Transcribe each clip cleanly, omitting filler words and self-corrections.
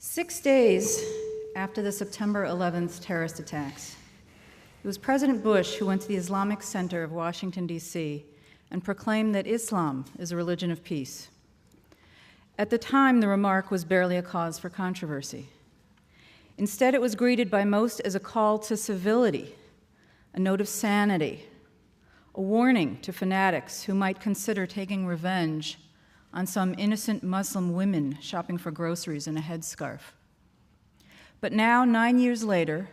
6 days after the September 11th terrorist attacks, it was President Bush who went to the Islamic Center of Washington, D.C., and proclaimed that Islam is a religion of peace. At the time, the remark was barely a cause for controversy. Instead, it was greeted by most as a call to civility, a note of sanity, a warning to fanatics who might consider taking revenge on some innocent Muslim women shopping for groceries in a headscarf. But now, 9 years later,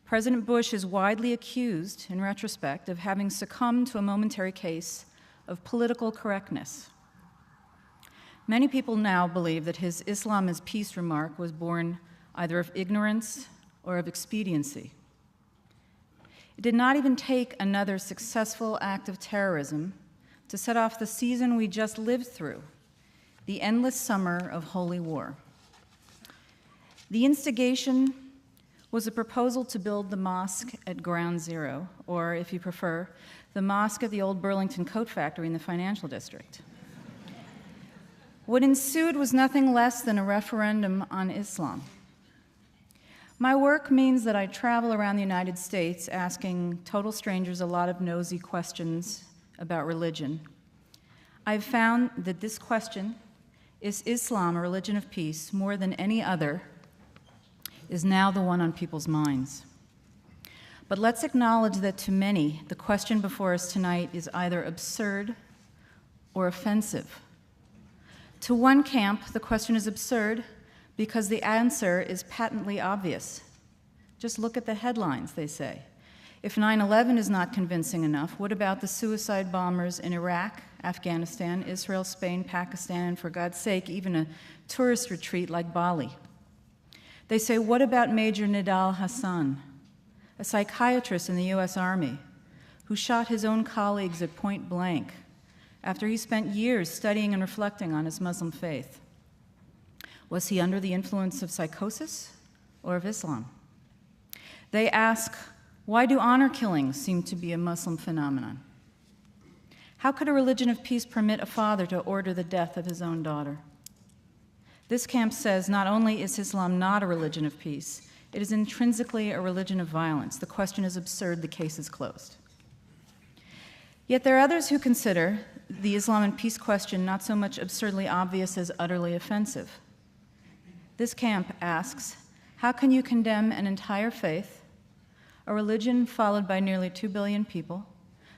President Bush is widely accused, in retrospect, of having succumbed to a momentary case of political correctness. Many people now believe that his Islam is peace remark was born either of ignorance or of expediency. It did not even take another successful act of terrorism to set off the season we just lived through, the endless summer of holy war. The instigation was a proposal to build the mosque at Ground Zero, or, if you prefer, the mosque at the old Burlington Coat Factory in the financial district. What ensued was nothing less than a referendum on Islam. My work means that I travel around the United States asking total strangers a lot of nosy questions about religion. I've found that this question, is Islam a religion of peace, more than any other, is now the one on people's minds. But let's acknowledge that to many, the question before us tonight is either absurd or offensive. To one camp, the question is absurd because the answer is patently obvious. Just look at the headlines, they say. If 9/11 is not convincing enough, what about the suicide bombers in Iraq, Afghanistan, Israel, Spain, Pakistan, and for God's sake, even a tourist retreat like Bali? They say, what about Major Nidal Hassan, a psychiatrist in the US Army who shot his own colleagues at point blank after he spent years studying and reflecting on his Muslim faith? Was he under the influence of psychosis or of Islam? They ask, why do honor killings seem to be a Muslim phenomenon? How could a religion of peace permit a father to order the death of his own daughter? This camp says not only is Islam not a religion of peace, it is intrinsically a religion of violence. The question is absurd, the case is closed. Yet there are others who consider the Islam and peace question not so much absurdly obvious as utterly offensive. This camp asks, how can you condemn an entire faith, a religion followed by nearly 2 billion people,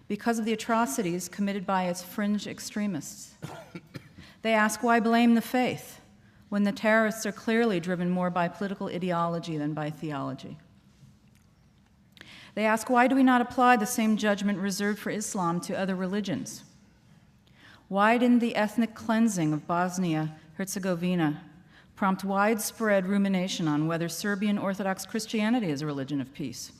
because of the atrocities committed by its fringe extremists? They ask, why blame the faith when the terrorists are clearly driven more by political ideology than by theology? They ask, why do we not apply the same judgment reserved for Islam to other religions? Why didn't the ethnic cleansing of Bosnia-Herzegovina prompt widespread rumination on whether Serbian Orthodox Christianity is a religion of peace?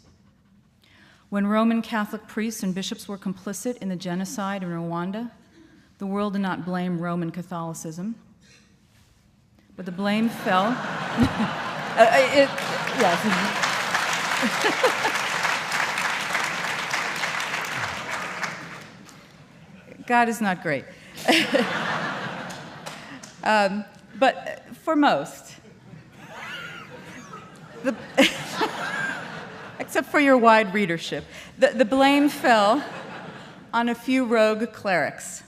When Roman Catholic priests and bishops were complicit in the genocide in Rwanda, the world did not blame Roman Catholicism, but the blame fell. God is not great. But for most, except for your wide readership, the blame fell on a few rogue clerics.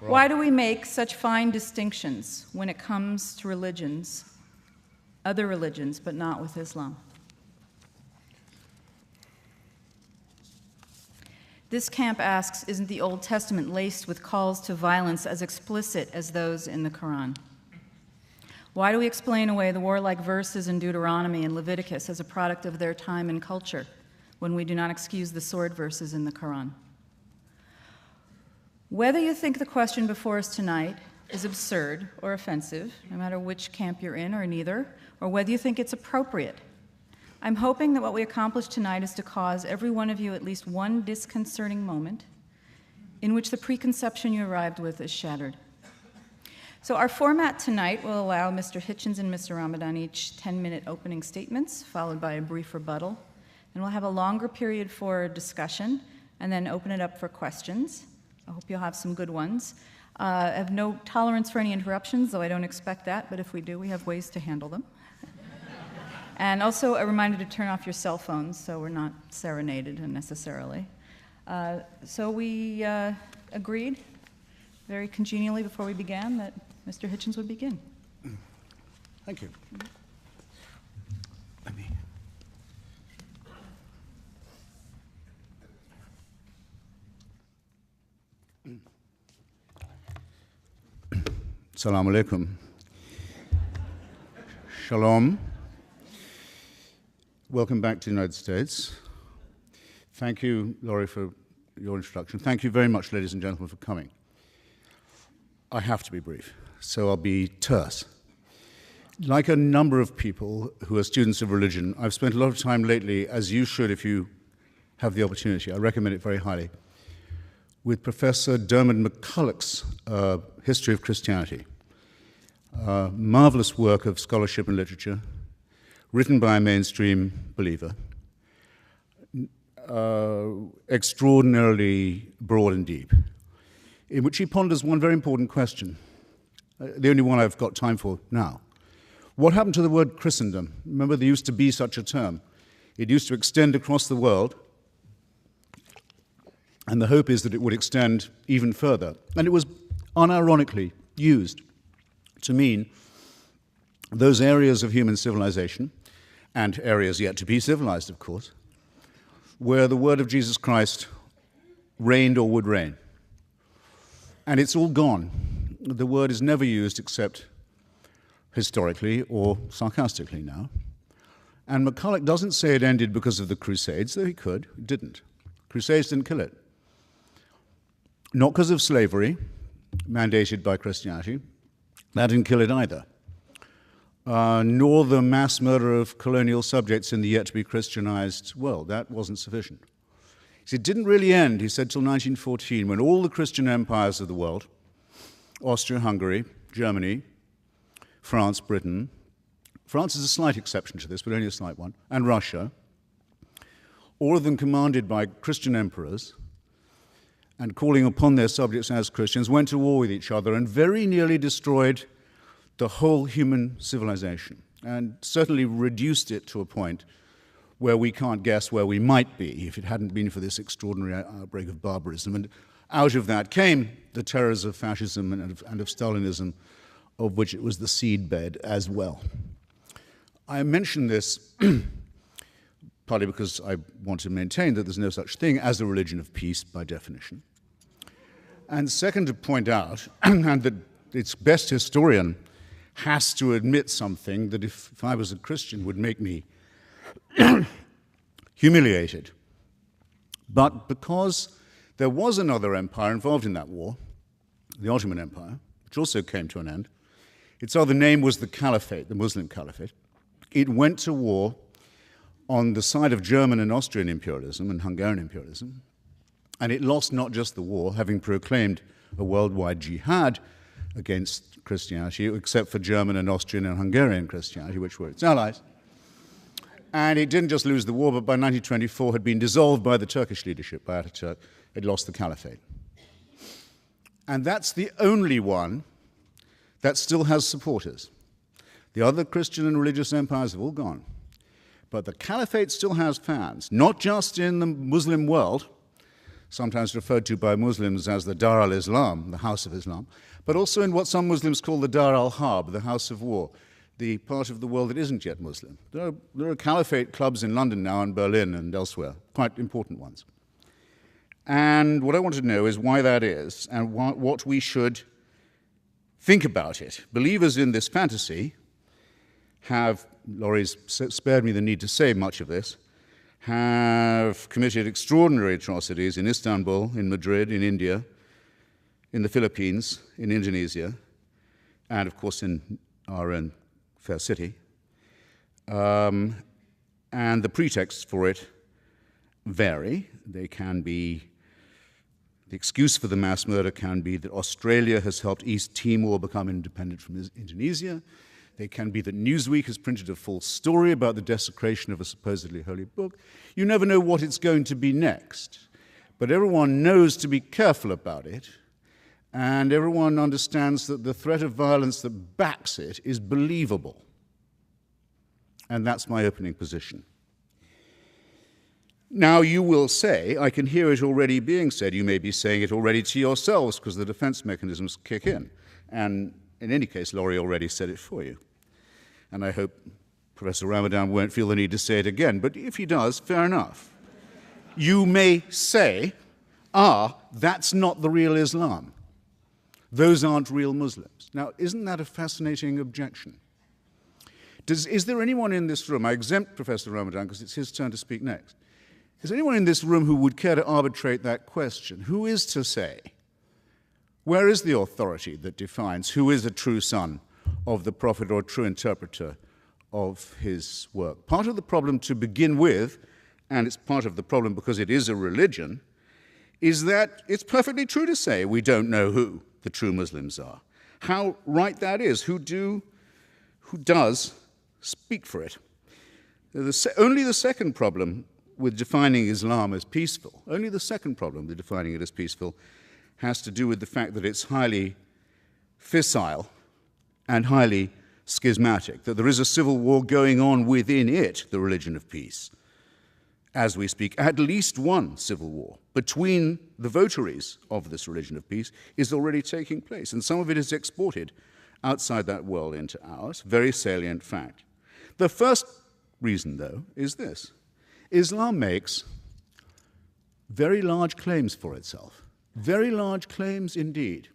Why do we make such fine distinctions when it comes to religions, other religions, but not with Islam? This camp asks, isn't the Old Testament laced with calls to violence as explicit as those in the Quran? Why do we explain away the warlike verses in Deuteronomy and Leviticus as a product of their time and culture when we do not excuse the sword verses in the Quran? Whether you think the question before us tonight is absurd or offensive, no matter which camp you're in or neither, or whether you think it's appropriate, I'm hoping that what we accomplish tonight is to cause every one of you at least one disconcerting moment in which the preconception you arrived with is shattered. So our format tonight will allow Mr. Hitchens and Mr. Ramadan each 10-minute opening statements, followed by a brief rebuttal. And we'll have a longer period for discussion, and then open it up for questions. I hope you'll have some good ones. I have no tolerance for any interruptions, though I don't expect that, but if we do, we have ways to handle them. And also a reminder to turn off your cell phones so we're not serenaded unnecessarily. So we agreed very congenially before we began that Mr. Hitchens would begin. Thank you. Let me. Assalamu alaikum. Shalom. Welcome back to the United States. Thank you, Laurie, for your introduction. Thank you very much, ladies and gentlemen, for coming. I have to be brief, so I'll be terse. Like a number of people who are students of religion, I've spent a lot of time lately, as you should if you have the opportunity, I recommend it very highly, with Professor Dermot McCulloch's History of Christianity. Marvelous work of scholarship and literature, written by a mainstream believer, extraordinarily broad and deep, in which he ponders one very important question, the only one I've got time for now. What happened to the word Christendom? Remember, there used to be such a term. It used to extend across the world, and the hope is that it would extend even further. And it was unironically used to mean those areas of human civilization, and areas yet to be civilized, of course, where the word of Jesus Christ reigned or would reign. And it's all gone. The word is never used except historically or sarcastically now. And McCulloch doesn't say it ended because of the Crusades, though he could. It didn't. Crusades didn't kill it. Not because of slavery, mandated by Christianity. That didn't kill it either. Nor the mass murder of colonial subjects in the yet-to-be Christianized world. That wasn't sufficient. It didn't really end, he said, till 1914, when all the Christian empires of the world, Austria-Hungary, Germany, France, Britain, France is a slight exception to this, but only a slight one, and Russia, all of them commanded by Christian emperors, and calling upon their subjects as Christians, went to war with each other and very nearly destroyed the whole human civilization, and certainly reduced it to a point where we can't guess where we might be if it hadn't been for this extraordinary outbreak of barbarism. And out of that came the terrors of fascism and of Stalinism, of which it was the seedbed as well. I mention this partly because I want to maintain that there's no such thing as a religion of peace by definition. And second, to point out, and that its best historian has to admit something that if I was a Christian would make me humiliated. But because there was another empire involved in that war, the Ottoman Empire, which also came to an end, its other name was the Caliphate, the Muslim Caliphate. It went to war on the side of German and Austrian imperialism and Hungarian imperialism, and it lost not just the war, having proclaimed a worldwide jihad against Christianity, except for German and Austrian and Hungarian Christianity, which were its allies. And it didn't just lose the war, but by 1924 had been dissolved by the Turkish leadership, by Ataturk. It lost the Caliphate. And that's the only one that still has supporters. The other Christian and religious empires have all gone. But the Caliphate still has fans, not just in the Muslim world, sometimes referred to by Muslims as the Dar al-Islam, the House of Islam, but also in what some Muslims call the Dar al-Harb, the House of War, the part of the world that isn't yet Muslim. There are Caliphate clubs in London now and Berlin and elsewhere, quite important ones. And what I want to know is why that is and what we should think about it. Believers in this fantasy have, Laurie's spared me the need to say much of this, have committed extraordinary atrocities in Istanbul, in Madrid, in India, in the Philippines, in Indonesia, and of course in our own fair city. And the pretexts for it vary. They can be, the excuse for the mass murder can be that Australia has helped East Timor become independent from Indonesia. They can be that Newsweek has printed a false story about the desecration of a supposedly holy book. You never know what it's going to be next. But everyone knows to be careful about it, and everyone understands that the threat of violence that backs it is believable. And that's my opening position. Now, you will say, I can hear it already being said, you may be saying it already to yourselves because the defense mechanisms kick in. And in any case, Laurie already said it for you. And I hope Professor Ramadan won't feel the need to say it again, but if he does, fair enough. You may say, that's not the real Islam. Those aren't real Muslims. Now, isn't that a fascinating objection? Is there anyone in this room, I exempt Professor Ramadan because it's his turn to speak next, is there anyone in this room who would care to arbitrate that question? Who is to say? Where is the authority that defines who is a true son of the prophet or true interpreter of his work? Part of the problem to begin with, and it's part of the problem because it is a religion, is that it's perfectly true to say we don't know who the true Muslims are. How right that is, who does speak for it. Only the second problem with defining Islam as peaceful, only the second problem with defining it as peaceful has to do with the fact that it's highly fissile and highly schismatic, that there is a civil war going on within it, the religion of peace. As we speak, at least one civil war between the votaries of this religion of peace is already taking place, and some of it is exported outside that world into ours, very salient fact. The first reason, though, is this. Islam makes very large claims for itself, very large claims indeed.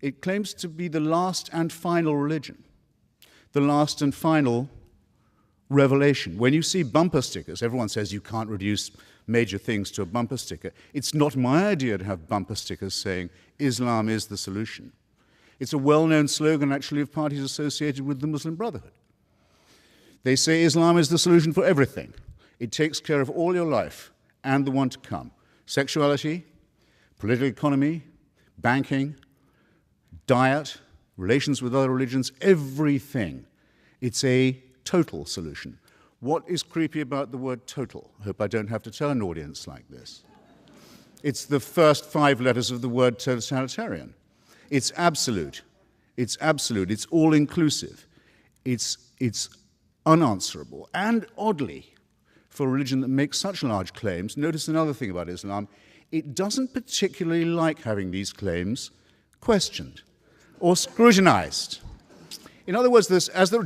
It claims to be the last and final religion, the last and final revelation. When you see bumper stickers, everyone says you can't reduce major things to a bumper sticker. It's not my idea to have bumper stickers saying Islam is the solution. It's a well-known slogan actually of parties associated with the Muslim Brotherhood. They say Islam is the solution for everything. It takes care of all your life and the one to come. Sexuality, political economy, banking, diet, relations with other religions, everything. It's a total solution. What is creepy about the word total? I hope I don't have to tell an audience like this. It's the first 5 letters of the word totalitarian. It's absolute. It's absolute. It's all-inclusive. It's unanswerable. And oddly, for a religion that makes such large claims, notice another thing about Islam, it doesn't particularly like having these claims questioned or scrutinized. In other words,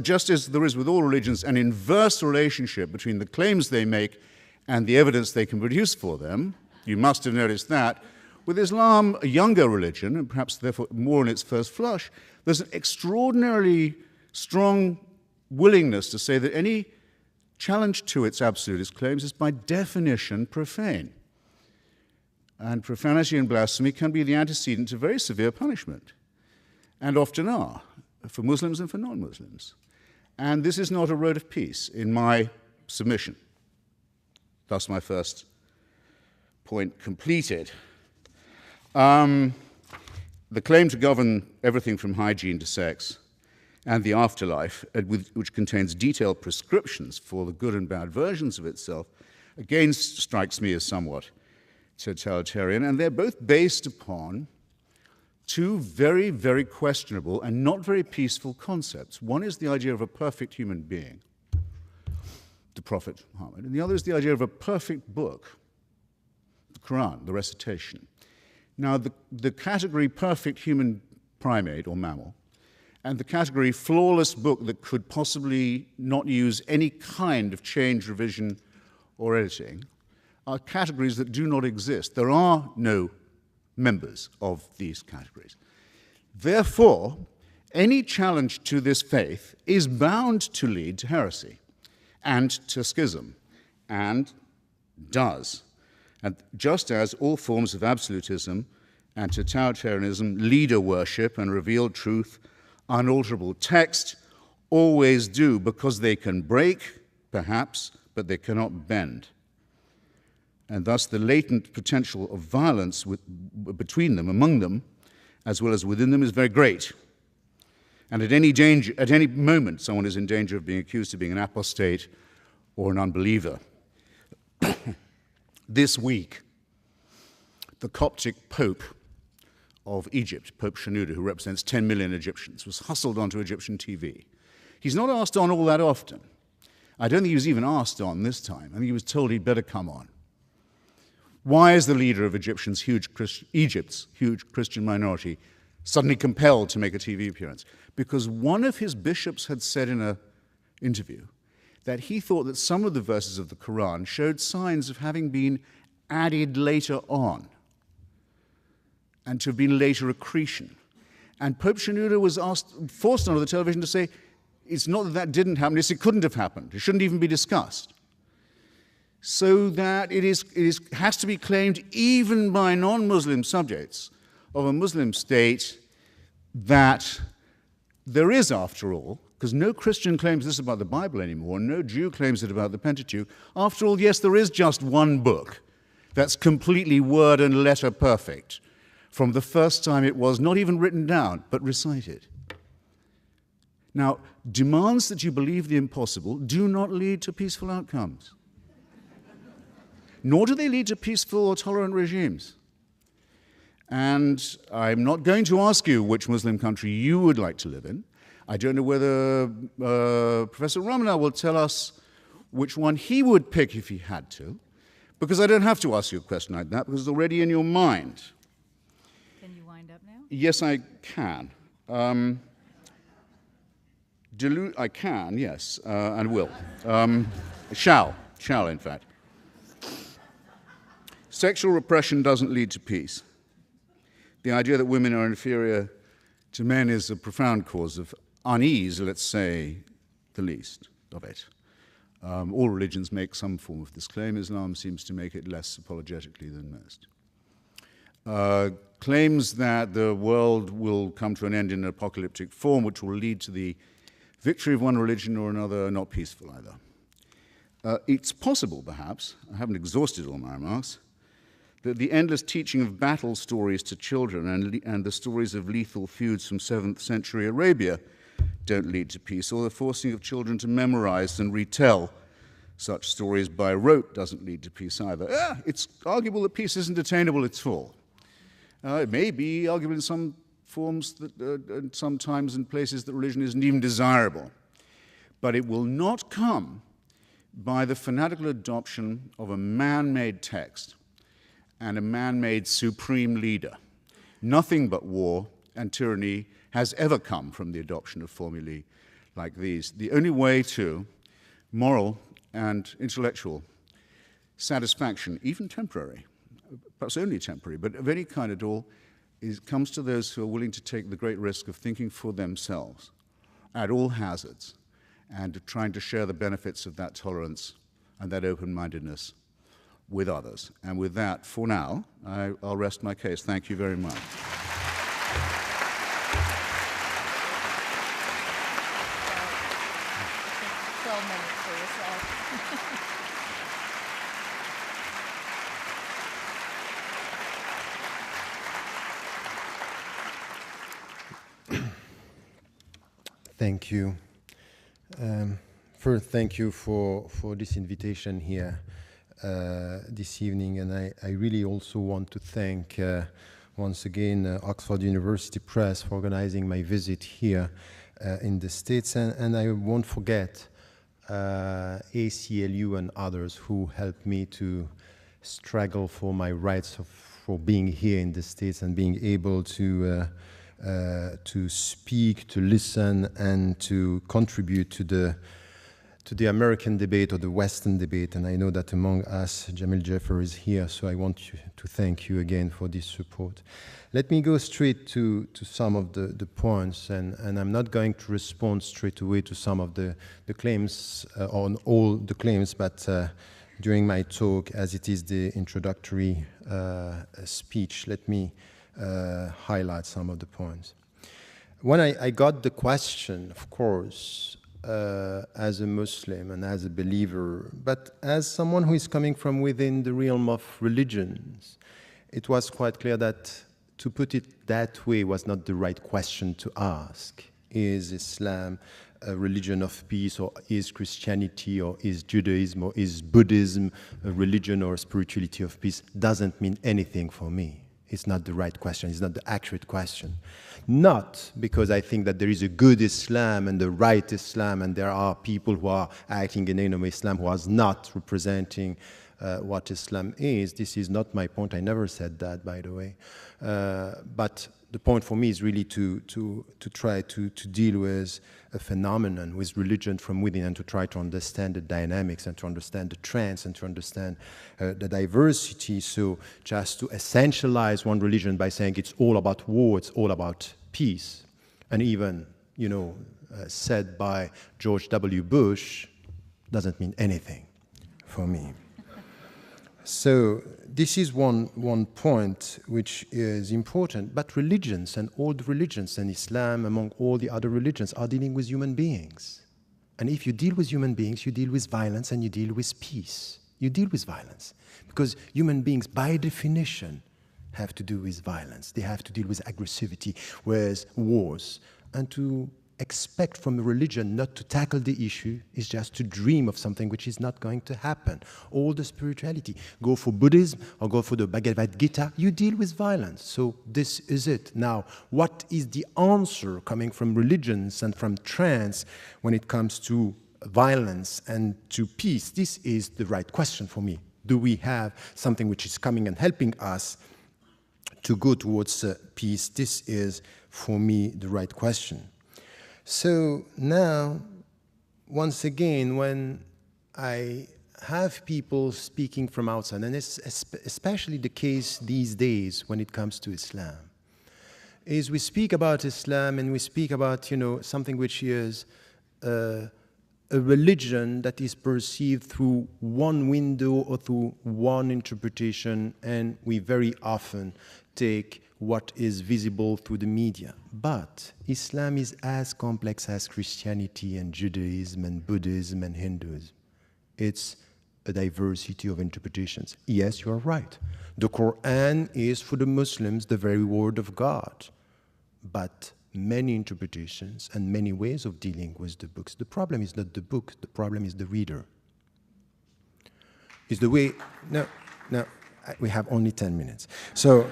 just as there is with all religions an inverse relationship between the claims they make and the evidence they can produce for them, you must have noticed that, with Islam, a younger religion, and perhaps therefore more in its first flush, there's an extraordinarily strong willingness to say that any challenge to its absolutist claims is by definition profane. And profanity and blasphemy can be the antecedent to very severe punishment, and often are, for Muslims and for non-Muslims. And this is not a road of peace in my submission. Thus my first point completed. The claim to govern everything from hygiene to sex and the afterlife, which contains detailed prescriptions for the good and bad versions of itself, again strikes me as somewhat totalitarian, and they're both based upon 2 very, very questionable and not very peaceful concepts. One is the idea of a perfect human being, the Prophet Muhammad, and the other is the idea of a perfect book, the Quran, the recitation. Now, the category perfect human primate or mammal and the category flawless book that could possibly not use any kind of change, revision, or editing are categories that do not exist. There are no members of these categories. Therefore, any challenge to this faith is bound to lead to heresy and to schism, and does. And just as all forms of absolutism and totalitarianism, leader worship and revealed truth, unalterable text, always do, because they can break, perhaps, but they cannot bend. And thus the latent potential of violence between them, among them, as well as within them, is very great. And at any moment, someone is in danger of being accused of being an apostate or an unbeliever. This week, the Coptic Pope of Egypt, Pope Shenouda, who represents 10 million Egyptians, was hustled onto Egyptian TV. He's not asked on all that often. I don't think he was even asked on this time. I think he was told he'd better come on. Why is the leader of Egypt's huge Christian minority suddenly compelled to make a TV appearance? Because one of his bishops had said in an interview that he thought that some of the verses of the Quran showed signs of having been added later on and to have been later accretion. And Pope Shenouda was forced onto the television to say, it's not that that didn't happen, it's it couldn't have happened. It shouldn't even be discussed. So that it has to be claimed even by non-Muslim subjects of a Muslim state that there is, after all, because no Christian claims this about the Bible anymore, no Jew claims it about the Pentateuch. After all, yes, there is just one book that's completely word and letter perfect from the first time it was not even written down, but recited. Now, demands that you believe the impossible do not lead to peaceful outcomes. Nor do they lead to peaceful or tolerant regimes. And I'm not going to ask you which Muslim country you would like to live in. I don't know whether Professor Ramadan will tell us which one he would pick if he had to, because I don't have to ask you a question like that, because it's already in your mind. Can you wind up now? Yes, I can. I can, yes, and will. Shall, in fact. Sexual repression doesn't lead to peace. The idea that women are inferior to men is a profound cause of unease, let's say the least of it. All religions make some form of this claim. Islam seems to make it less apologetically than most. Claims that the world will come to an end in an apocalyptic form, which will lead to the victory of one religion or another, are not peaceful either. It's possible, perhaps, I haven't exhausted all my remarks, that the endless teaching of battle stories to children and the stories of lethal feuds from 7th century Arabia don't lead to peace, or the forcing of children to memorize and retell such stories by rote doesn't lead to peace either. It's arguable that peace isn't attainable at all. It may be arguable in some forms, and sometimes in places that religion isn't even desirable. But it will not come by the fanatical adoption of a man-made text and a man-made supreme leader. Nothing but war and tyranny has ever come from the adoption of formulae like these. The only way to moral and intellectual satisfaction, even temporary, perhaps only temporary, but of any kind at all, comes to those who are willing to take the great risk of thinking for themselves at all hazards and trying to share the benefits of that tolerance and that open-mindedness with others. And with that, for now, I'll rest my case. Thank you very much. 12 minutes for yourself. Thank you. First, thank you for this invitation here this evening, and I really also want to thank once again Oxford University Press for organizing my visit here in the States, and I won't forget ACLU and others who helped me to struggle for my rights for being here in the States and being able to speak, to listen, and to contribute to the American debate or the Western debate. And I know that among us, Jamil Jaffer is here, so I want to thank you again for this support. Let me go straight to some of the points, and I'm not going to respond straight away to some of the claims, on all the claims, but during my talk, as it is the introductory speech, let me highlight some of the points. When I got the question, of course, as a Muslim and as a believer, but as someone who is coming from within the realm of religions, it was quite clear that to put it that way was not the right question to ask. Is Islam a religion of peace, or is Christianity, or is Judaism, or is Buddhism a religion or a spirituality of peace, doesn't mean anything for me. It's not the right question. It's not the accurate question. Not because I think that there is a good Islam and a right Islam, and there are people who are acting in the name of Islam who are not representing what Islam is. This is not my point. I never said that, by the way. But the point for me is really to try to deal with a phenomenon, with religion from within, and to try to understand the dynamics and to understand the trends and to understand the diversity. So just to essentialize one religion by saying it's all about war, it's all about peace, and even, said by George W. Bush, doesn't mean anything for me. So this is one point which is important. But religions, and all the religions, and Islam among all the other religions, are dealing with human beings. And if you deal with human beings, you deal with violence and you deal with peace. You deal with violence. Because human beings, by definition, have to do with violence. They have to deal with aggressivity, with wars. And to expect from a religion not to tackle the issue is just to dream of something which is not going to happen. All the spirituality, go for Buddhism or go for the Bhagavad Gita, you deal with violence. So this is it. Now, what is the answer coming from religions and from trends when it comes to violence and to peace? This is the right question for me. Do we have something which is coming and helping us to go towards peace? This is, for me, the right question. So now, once again, when I have people speaking from outside, and it's especially the case these days when it comes to Islam, is we speak about Islam and we speak about, something which is a religion that is perceived through one window or through one interpretation, and we very often take what is visible through the media. But Islam is as complex as Christianity and Judaism and Buddhism and Hinduism. It's a diversity of interpretations. Yes, you are right. The Quran is for the Muslims the very word of God. But many interpretations and many ways of dealing with the books. The problem is not the book, the problem is the reader. Is the way, no, we have only 10 minutes. So,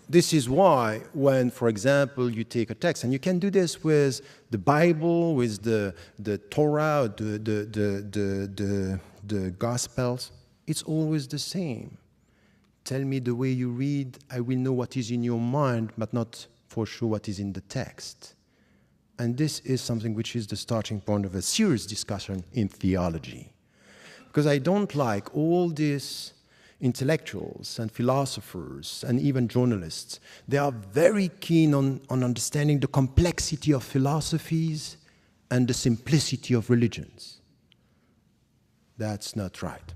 this is why when, for example, you take a text, and you can do this with the Bible, with the Torah, the Gospels, it's always the same. Tell me the way you read, I will know what is in your mind, but not for sure what is in the text. And this is something which is the starting point of a serious discussion in theology. Because I don't like all these intellectuals and philosophers and even journalists. They are very keen on understanding the complexity of philosophies and the simplicity of religions. That's not right.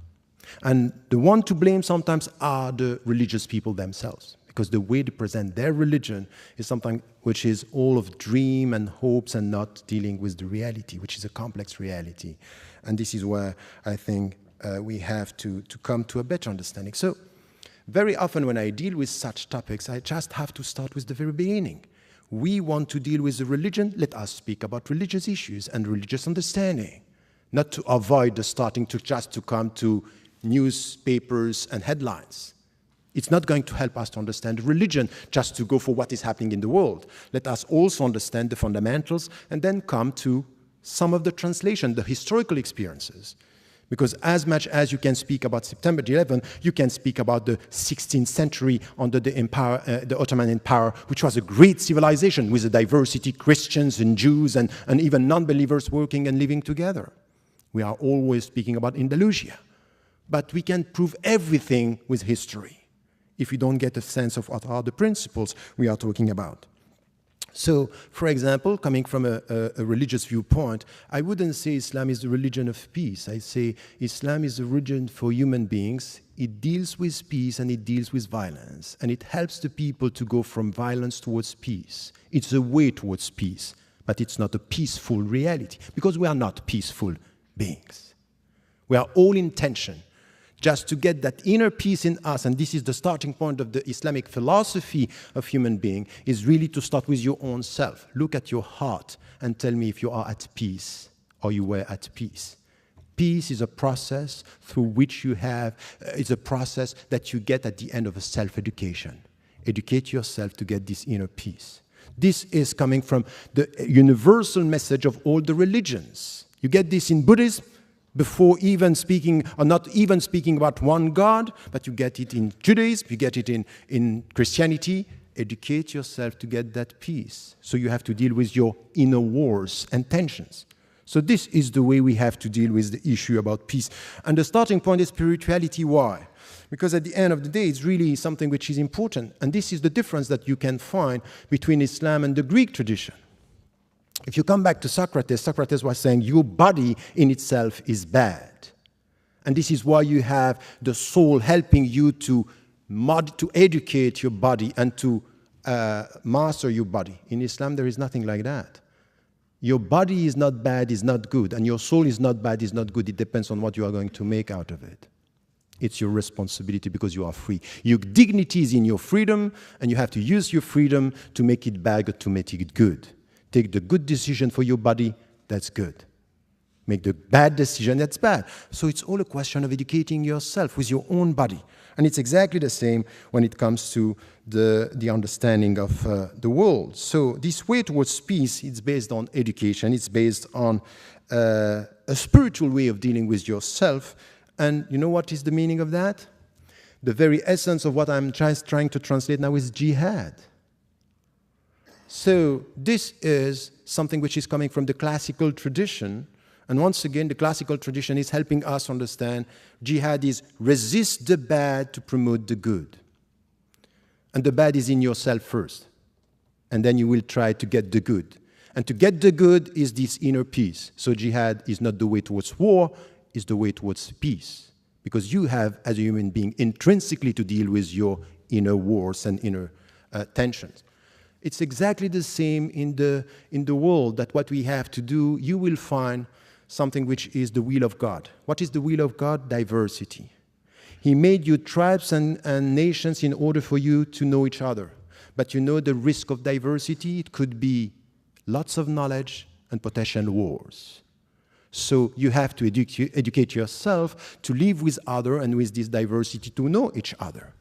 And the one to blame sometimes are the religious people themselves, because the way they present their religion is something which is all of dream and hopes and not dealing with the reality, which is a complex reality. And this is where I think we have to come to a better understanding. So very often when I deal with such topics, I just have to start with the very beginning. We want to deal with the religion, let us speak about religious issues and religious understanding, not to avoid the starting to just to come to newspapers and headlines. It's not going to help us to understand religion just to go for what is happening in the world. Let us also understand the fundamentals and then come to some of the translation, the historical experiences. Because as much as you can speak about September 11, you can speak about the 16th century under the empire, the Ottoman Empire, which was a great civilization with a diversity, Christians and Jews and even non-believers working and living together. We are always speaking about Andalusia. But we can prove everything with history if we don't get a sense of what are the principles we are talking about. So, for example, coming from a religious viewpoint, I wouldn't say Islam is the religion of peace. I say Islam is a religion for human beings. It deals with peace and it deals with violence. And it helps the people to go from violence towards peace. It's a way towards peace, but it's not a peaceful reality, because we are not peaceful beings. We are all in tension. just to get that inner peace in us, and this is the starting point of the Islamic philosophy of human being, is really to start with your own self. Look at your heart and tell me if you are at peace or you were at peace. Peace is a process through which you have, it's a process that you get at the end of a self-education. Educate yourself to get this inner peace. This is coming from the universal message of all the religions. You get this in Buddhism, before even speaking, or not even speaking about one God, but you get it in Judaism, you get it in Christianity. Educate yourself to get that peace. So you have to deal with your inner wars and tensions. So this is the way we have to deal with the issue about peace. And the starting point is spirituality. Why? Because at the end of the day, it's really something which is important. And this is the difference that you can find between Islam and the Greek tradition. If you come back to Socrates, Socrates was saying your body in itself is bad. And this is why you have the soul helping you to educate your body and to master your body. In Islam, there is nothing like that. Your body is not bad, is not good, and your soul is not bad, is not good. It depends on what you are going to make out of it. It's your responsibility because you are free. Your dignity is in your freedom, and you have to use your freedom to make it bad or to make it good. Take the good decision for your body, that's good. Make the bad decision, that's bad. So it's all a question of educating yourself with your own body. And it's exactly the same when it comes to the understanding of the world. So this way towards peace, it's based on education. It's based on a spiritual way of dealing with yourself. And you know what is the meaning of that? The very essence of what I'm trying to translate now is jihad. So this is something which is coming from the classical tradition. And once again, the classical tradition is helping us understand jihad is resist the bad to promote the good. And the bad is in yourself first. And then you will try to get the good. And to get the good is this inner peace. So jihad is not the way towards war, it's the way towards peace. Because you have, as a human being, intrinsically to deal with your inner wars and inner tensions. It's exactly the same in the world, that what we have to do, you will find something which is the will of God. What is the will of God? Diversity. He made you tribes and nations in order for you to know each other. But you know the risk of diversity? It could be lots of knowledge and potential wars. So you have to educate yourself to live with others and with this diversity to know each other.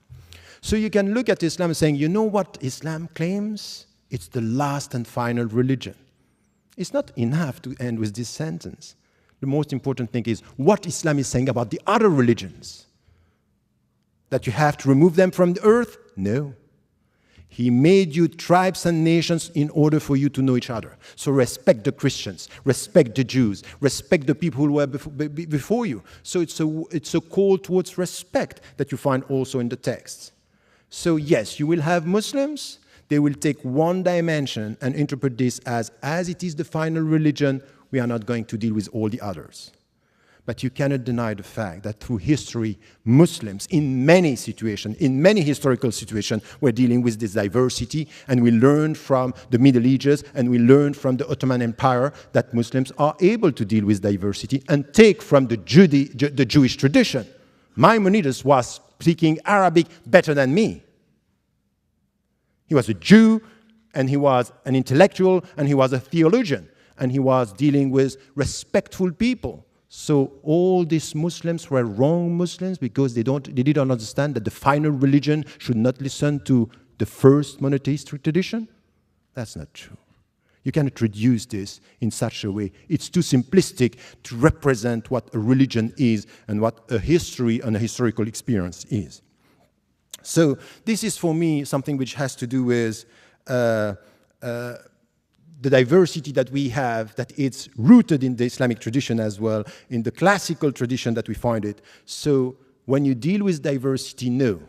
So you can look at Islam saying, you know what Islam claims? It's the last and final religion. It's not enough to end with this sentence. The most important thing is what Islam is saying about the other religions. That you have to remove them from the earth? No. He made you tribes and nations in order for you to know each other. So respect the Christians, respect the Jews, respect the people who were before you. So it's a call towards respect that you find also in the texts. So yes, you will have Muslims. They will take one dimension and interpret this as it is the final religion, we are not going to deal with all the others. But you cannot deny the fact that through history, Muslims, in many situations, in many historical situations, were dealing with this diversity, and we learned from the Middle Ages, and we learned from the Ottoman Empire that Muslims are able to deal with diversity and take from the Jewish tradition. Maimonides was speaking Arabic better than me. He was a Jew, and he was an intellectual, and he was a theologian, and he was dealing with respectful people. So all these Muslims were wrong Muslims because they didn't understand that the final religion should not listen to the first monotheistic tradition? That's not true. You cannot reduce this in such a way. It's too simplistic to represent what a religion is and what a history and a historical experience is. So this is for me something which has to do with the diversity that we have, that it's rooted in the Islamic tradition as well, in the classical tradition that we find it. So when you deal with diversity, know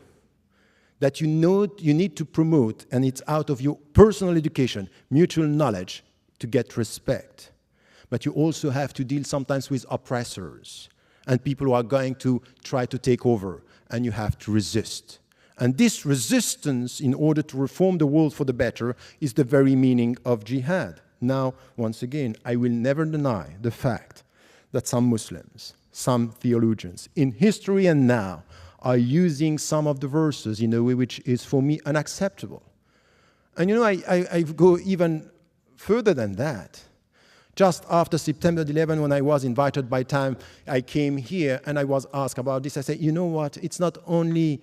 that you need to promote, and it's out of your personal education, mutual knowledge to get respect. But you also have to deal sometimes with oppressors and people who are going to try to take over, and you have to resist. And this resistance, in order to reform the world for the better, is the very meaning of jihad. Now, once again, I will never deny the fact that some Muslims, some theologians, in history and now, are using some of the verses in a way which is for me unacceptable. And you know, I go even further than that. Just after September 11, when I was invited by Time, I came here and I was asked about this. I said, you know what? It's not only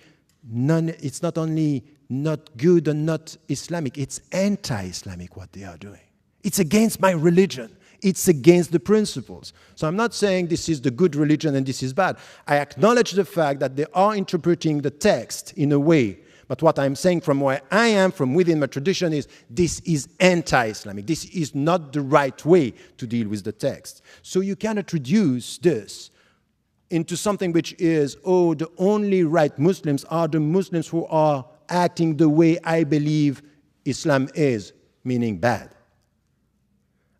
not good and not Islamic, it's anti-Islamic what they are doing. It's against my religion. It's against the principles. So I'm not saying this is the good religion and this is bad. I acknowledge the fact that they are interpreting the text in a way. But what I'm saying from where I am, from within my tradition, is this is anti-Islamic. This is not the right way to deal with the text. So you cannot reduce this into something which is, oh, the only right Muslims are the Muslims who are acting the way I believe Islam is, meaning bad.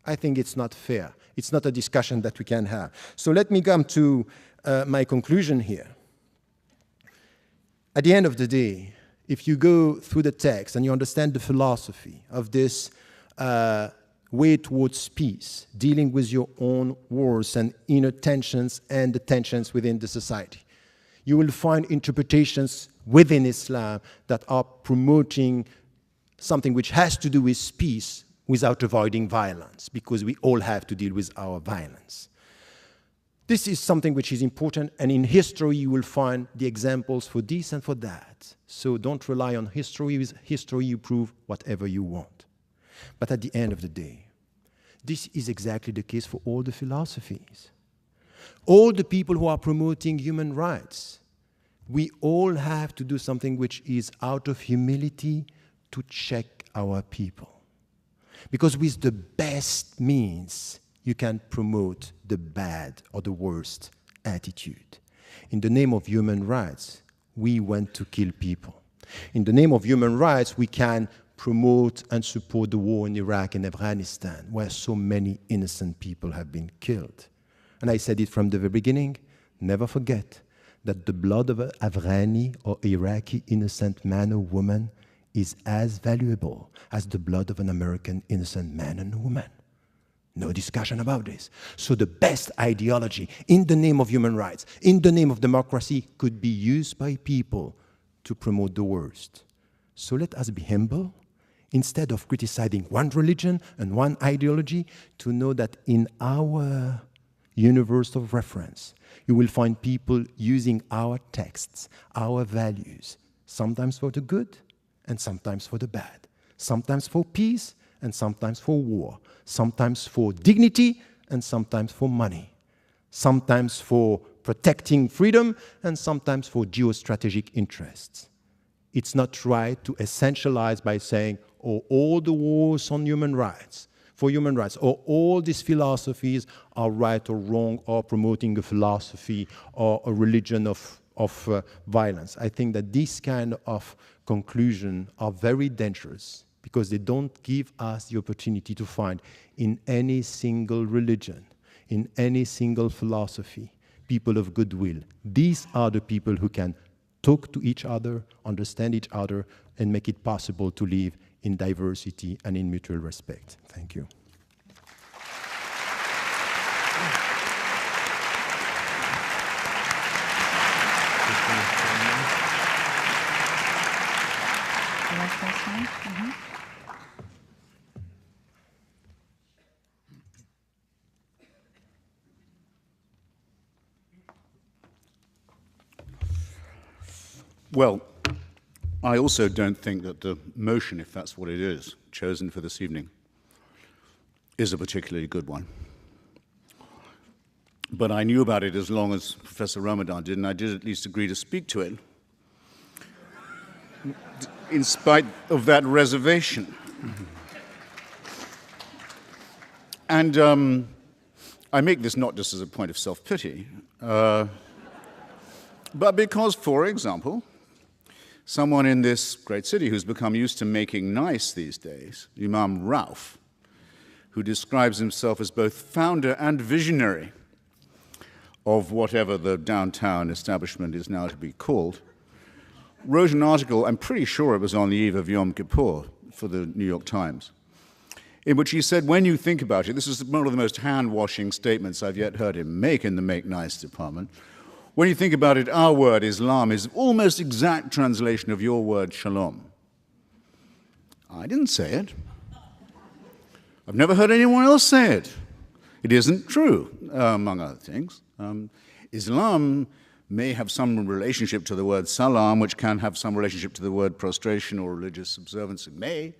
I think it's not fair. It's not a discussion that we can have. So let me come to my conclusion here. At the end of the day, if you go through the text and you understand the philosophy of this way towards peace, dealing with your own wars and inner tensions and the tensions within the society, you will find interpretations within Islam that are promoting something which has to do with peace without avoiding violence, because we all have to deal with our violence. This is something which is important, and in history you will find the examples for this and for that. So don't rely on history. With history you prove whatever you want. But at the end of the day, this is exactly the case for all the philosophies. All the people who are promoting human rights, we all have to do something which is out of humility to check our people. Because with the best means, you can promote the bad or the worst attitude. In the name of human rights, we want to kill people. In the name of human rights, we can promote and support the war in Iraq and Afghanistan, where so many innocent people have been killed. And I said it from the very beginning, never forget that the blood of an Afghani or Iraqi innocent man or woman is as valuable as the blood of an American innocent man and woman. No discussion about this. So the best ideology in the name of human rights, in the name of democracy, could be used by people to promote the worst. So let us be humble, instead of criticizing one religion and one ideology, to know that in our universe of reference, you will find people using our texts, our values, sometimes for the good, and sometimes for the bad, sometimes for peace and sometimes for war, sometimes for dignity and sometimes for money, sometimes for protecting freedom and sometimes for geostrategic interests. It's not right to essentialize by saying, oh, all the wars on human rights, for human rights, or all these philosophies are right or wrong, or promoting a philosophy or a religion of violence. I think that these kind of conclusions are very dangerous because they don't give us the opportunity to find in any single religion, in any single philosophy, people of goodwill. These are the people who can talk to each other, understand each other, and make it possible to live in diversity and in mutual respect. Thank you. Well, I also don't think that the motion, if that's what it is, chosen for this evening, is a particularly good one. But I knew about it as long as Professor Ramadan did, and I did at least agree to speak to it, in spite of that reservation. And I make this not just as a point of self-pity, but because, for example, someone in this great city who's become used to making nice these days, Imam Rauf, who describes himself as both founder and visionary of whatever the downtown establishment is now to be called, wrote an article, I'm pretty sure it was on the eve of Yom Kippur, for the New York Times, in which he said, when you think about it, this is one of the most hand-washing statements I've yet heard him make in the Make Nice department. When you think about it, our word, Islam, is almost exact translation of your word, shalom. I didn't say it. I've never heard anyone else say it. It isn't true, among other things. Islam may have some relationship to the word salam, which can have some relationship to the word prostration or religious observance. It may,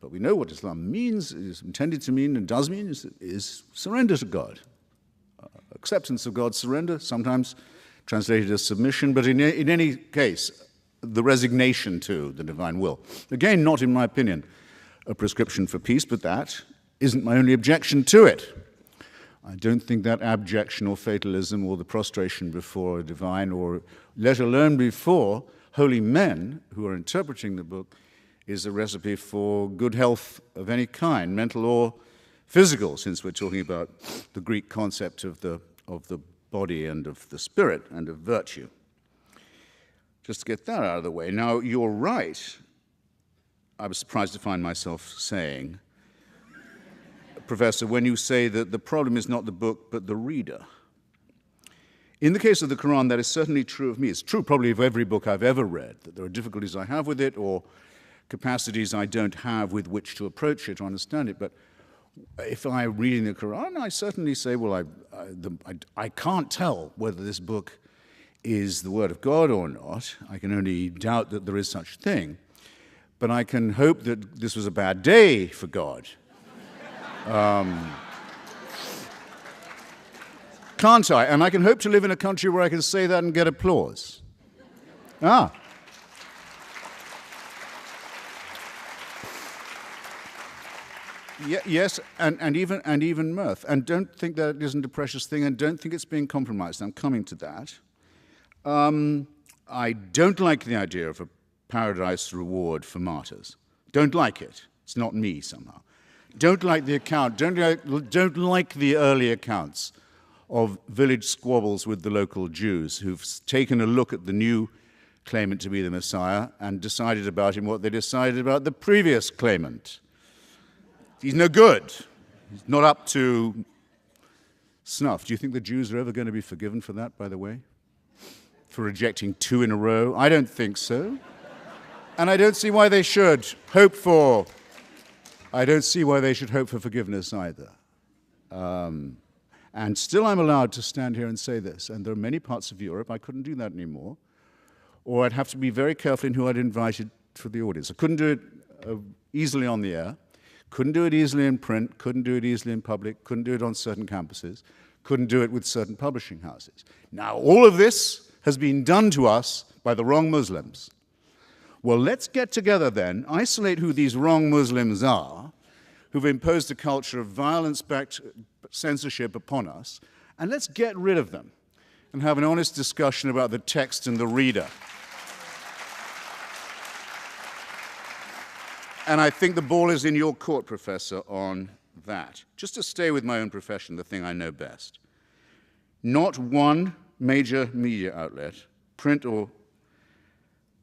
but we know what Islam means, is intended to mean, and does mean, is surrender to God. Acceptance of God's surrender, sometimes translated as submission, but in any case, the resignation to the divine will. Again, not, in my opinion, a prescription for peace, but that isn't my only objection to it. I don't think that abjection or fatalism or the prostration before a divine, or let alone before holy men who are interpreting the book, is a recipe for good health of any kind, mental or physical, since we're talking about the Greek concept of the body and of the spirit and of virtue. Just to get that out of the way. Now, you're right. I was surprised to find myself saying, Professor, when you say that the problem is not the book, but the reader. In the case of the Quran, that is certainly true of me. It's true probably of every book I've ever read, that there are difficulties I have with it or capacities I don't have with which to approach it or understand it. But if I'm reading the Quran, I certainly say, well, I can't tell whether this book is the Word of God or not. I can only doubt that there is such a thing. But I can hope that this was a bad day for God. Can't I? And I can hope to live in a country where I can say that and get applause. Yes, and even mirth. And don't think that it isn't a precious thing, and don't think it's being compromised. I'm coming to that. I don't like the idea of a paradise reward for martyrs. Don't like it. It's not me somehow. Don't like the account. Don't like the early accounts of village squabbles with the local Jews who've taken a look at the new claimant to be the Messiah and decided about him what they decided about the previous claimant. He's no good. He's not up to snuff. Do you think the Jews are ever going to be forgiven for that, by the way? For rejecting 2 in a row? I don't think so. And I don't see why they should hope for forgiveness either. And still I'm allowed to stand here and say this, and there are many parts of Europe I couldn't do that anymore, or I'd have to be very careful in who I'd invited for the audience. I couldn't do it easily on the air, couldn't do it easily in print, couldn't do it easily in public, couldn't do it on certain campuses, couldn't do it with certain publishing houses. Now, all of this has been done to us by the wrong Muslims. Well, let's get together then, isolate who these wrong Muslims are, who've imposed a culture of violence-backed censorship upon us, and let's get rid of them and have an honest discussion about the text and the reader. And I think the ball is in your court, Professor, on that. Just to stay with my own profession, the thing I know best. Not one major media outlet, print or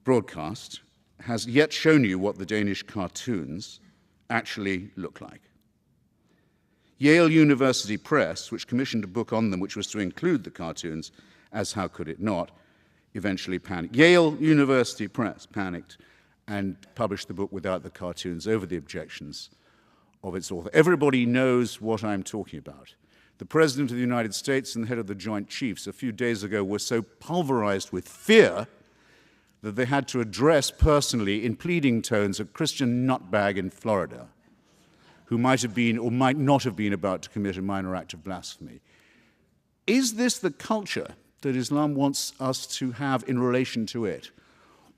broadcast, has yet shown you what the Danish cartoons actually look like. Yale University Press, which commissioned a book on them which was to include the cartoons, as how could it not, eventually panicked. Yale University Press panicked and published the book without the cartoons over the objections of its author. Everybody knows what I'm talking about. The President of the United States and the head of the Joint Chiefs a few days ago were so pulverized with fear that they had to address personally in pleading tones a Christian nutbag in Florida who might have been or might not have been about to commit a minor act of blasphemy. Is this the culture that Islam wants us to have in relation to it?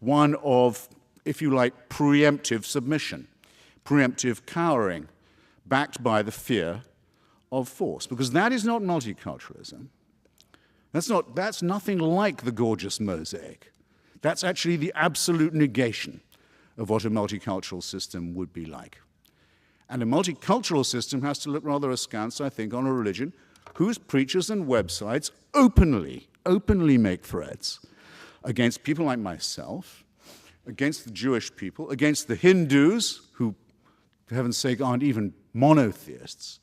One of, if you like, preemptive submission, preemptive cowering, backed by the fear of force? Because that is not multiculturalism. That's nothing like the gorgeous mosaic. That's actually the absolute negation of what a multicultural system would be like. And a multicultural system has to look rather askance, I think, on a religion whose preachers and websites openly make threats against people like myself, against the Jewish people, against the Hindus, who, for heaven's sake, aren't even monotheists,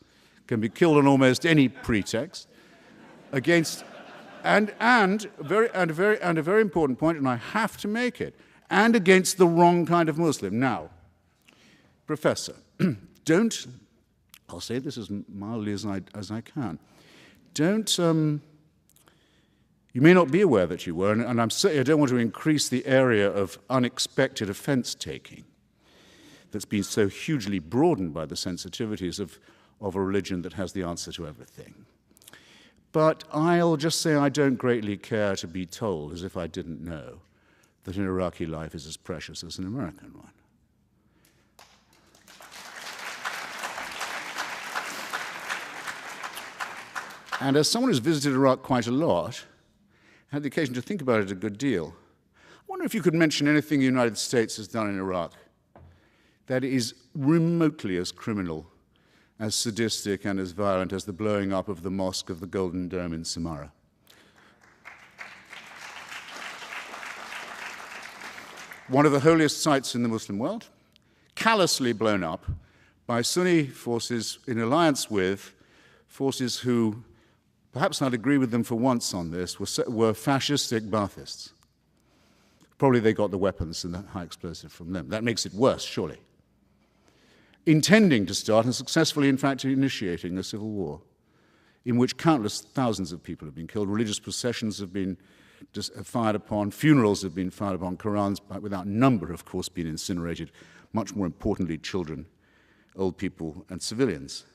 can be killed on almost any pretext, against, and a very important point, and I have to make it, and against the wrong kind of Muslim. Now, Professor, don't, I'll say this as mildly as I can, don't, you may not be aware that you were, and I'm certainly, I don't want to increase the area of unexpected offense-taking that's been so hugely broadened by the sensitivities of a religion that has the answer to everything. But I'll just say I don't greatly care to be told, as if I didn't know, that an Iraqi life is as precious as an American one. And as someone who's visited Iraq quite a lot, I had the occasion to think about it a good deal. I wonder if you could mention anything the United States has done in Iraq that is remotely as criminal, as sadistic, and as violent as the blowing up of the Mosque of the Golden Dome in Samarra. One of the holiest sites in the Muslim world, callously blown up by Sunni forces in alliance with forces who, perhaps I'd agree with them for once on this, were fascistic Baathists. Probably they got the weapons and the high explosive from them. That makes it worse, surely. Intending to start and successfully, in fact, initiating a civil war in which countless thousands of people have been killed, religious processions have been fired upon, funerals have been fired upon, Qurans, without number, of course, been incinerated, much more importantly, children, old people, and civilians.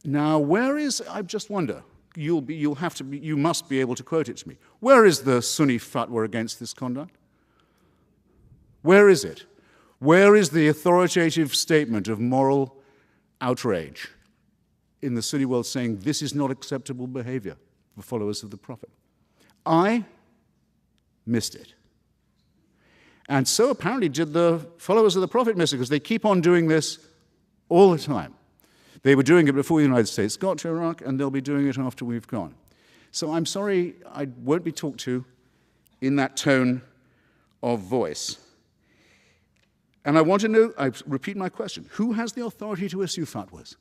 Now, where is, I just wonder, you must be able to quote it to me. Where is the Sunni fatwa against this conduct? Where is it? Where is the authoritative statement of moral outrage in the Sunni world saying this is not acceptable behavior for followers of the Prophet? I missed it. And so apparently did the followers of the Prophet miss it, because they keep on doing this all the time. They were doing it before the United States got to Iraq, and they'll be doing it after we've gone. So I'm sorry I won't be talked to in that tone of voice. And I want to know, I repeat my question, who has the authority to issue fatwas?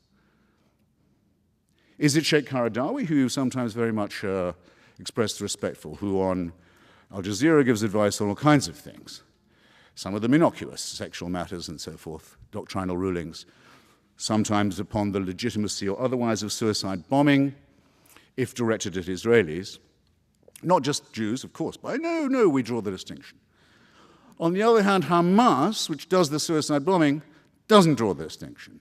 Is it Sheikh Qaradawi, who you sometimes very much expressed respect for, who on Al Jazeera gives advice on all kinds of things, some of them innocuous, sexual matters and so forth, doctrinal rulings, sometimes upon the legitimacy or otherwise of suicide bombing, if directed at Israelis, not just Jews, of course, but no, we draw the distinction. On the other hand, Hamas, which does the suicide bombing, doesn't draw the distinction.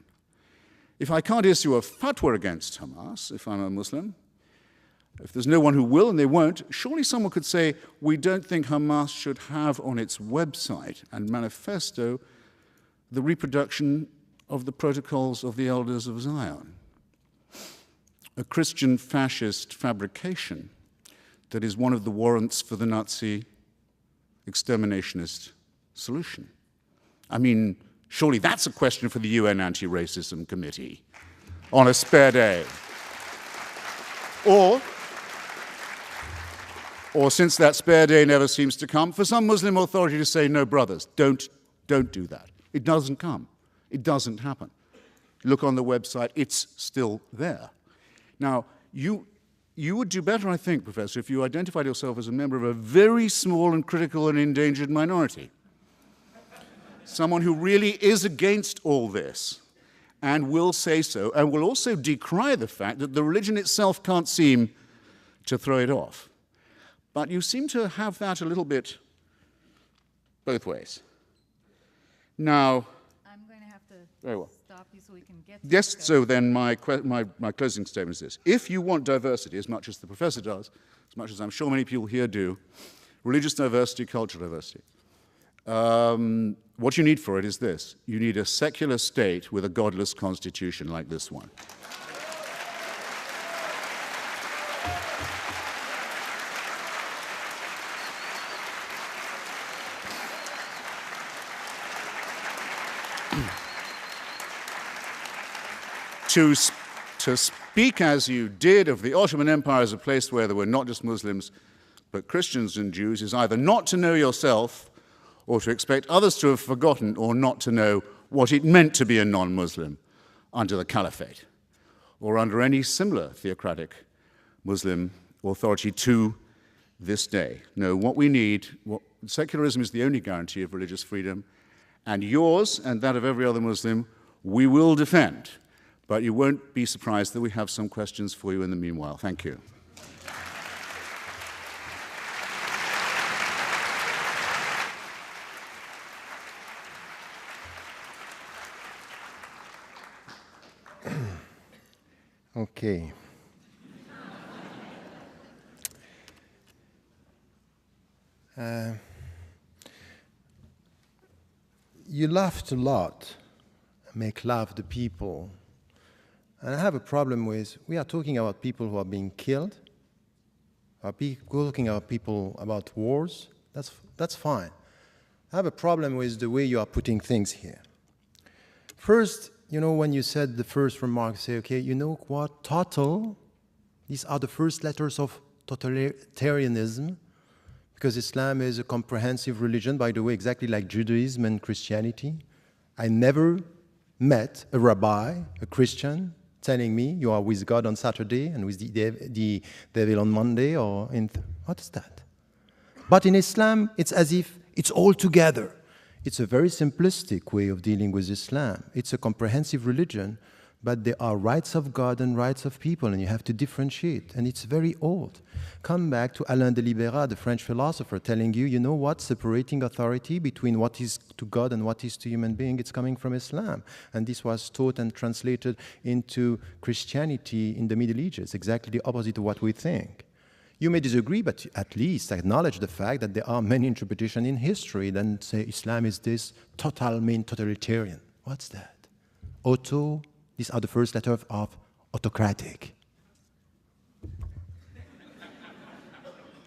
If I can't issue a fatwa against Hamas, if I'm a Muslim, if there's no one who will, and they won't, surely someone could say, we don't think Hamas should have on its website and manifesto the reproduction of the protocols of the elders of Zion, a Christian fascist fabrication that is one of the warrants for the Nazi exterminationist solution. I mean, surely that's a question for the UN Anti-Racism Committee on a spare day. Or since that spare day never seems to come, for some Muslim authority to say, no, brothers, don't do that. It doesn't come. It doesn't happen. Look on the website, it's still there. Now, you would do better, I think, Professor, if you identified yourself as a member of a very small and critical and endangered minority. Someone who really is against all this and will say so, and will also decry the fact that the religion itself can't seem to throw it off. But you seem to have that a little bit both ways. Now, I'm going to have to very well. stop you so we can get to Yes, the so then my closing statement is this. If you want diversity, as much as the professor does, as much as I'm sure many people here do, religious diversity, cultural diversity, what you need for it is this. You need a secular state with a godless constitution like this one. To speak as you did of the Ottoman Empire as a place where there were not just Muslims, but Christians and Jews, is either not to know yourself, or to expect others to have forgotten, or not to know what it meant to be a non-Muslim under the caliphate or under any similar theocratic Muslim authority to this day. No, what we need, secularism is the only guarantee of religious freedom, and yours and that of every other Muslim we will defend. But you won't be surprised that we have some questions for you in the meanwhile. Thank you. Okay. You laughed a lot, make laugh the people. And I have a problem with, we are talking about people who are being killed, talking about people about wars, that's fine. I have a problem with the way you are putting things here. First, you know, when you said the first remark, say, okay, you know what, total, these are the first letters of totalitarianism, because Islam is a comprehensive religion, by the way, exactly like Judaism and Christianity. I never met a rabbi, a Christian, telling me you are with God on Saturday and with the devil on Monday, or what is that? But in Islam, it's as if it's all together. It's a very simplistic way of dealing with Islam. It's a comprehensive religion, but there are rights of God and rights of people, and you have to differentiate, and it's very old. Come back to Alain de Libera, the French philosopher, telling you, you know what, separating authority between what is to God and what is to human being, it's coming from Islam. And this was taught and translated into Christianity in the Middle Ages, exactly the opposite of what we think. You may disagree, but at least acknowledge the fact that there are many interpretations in history that say Islam is this totalitarian. What's that? Auto, these are the first letters of autocratic.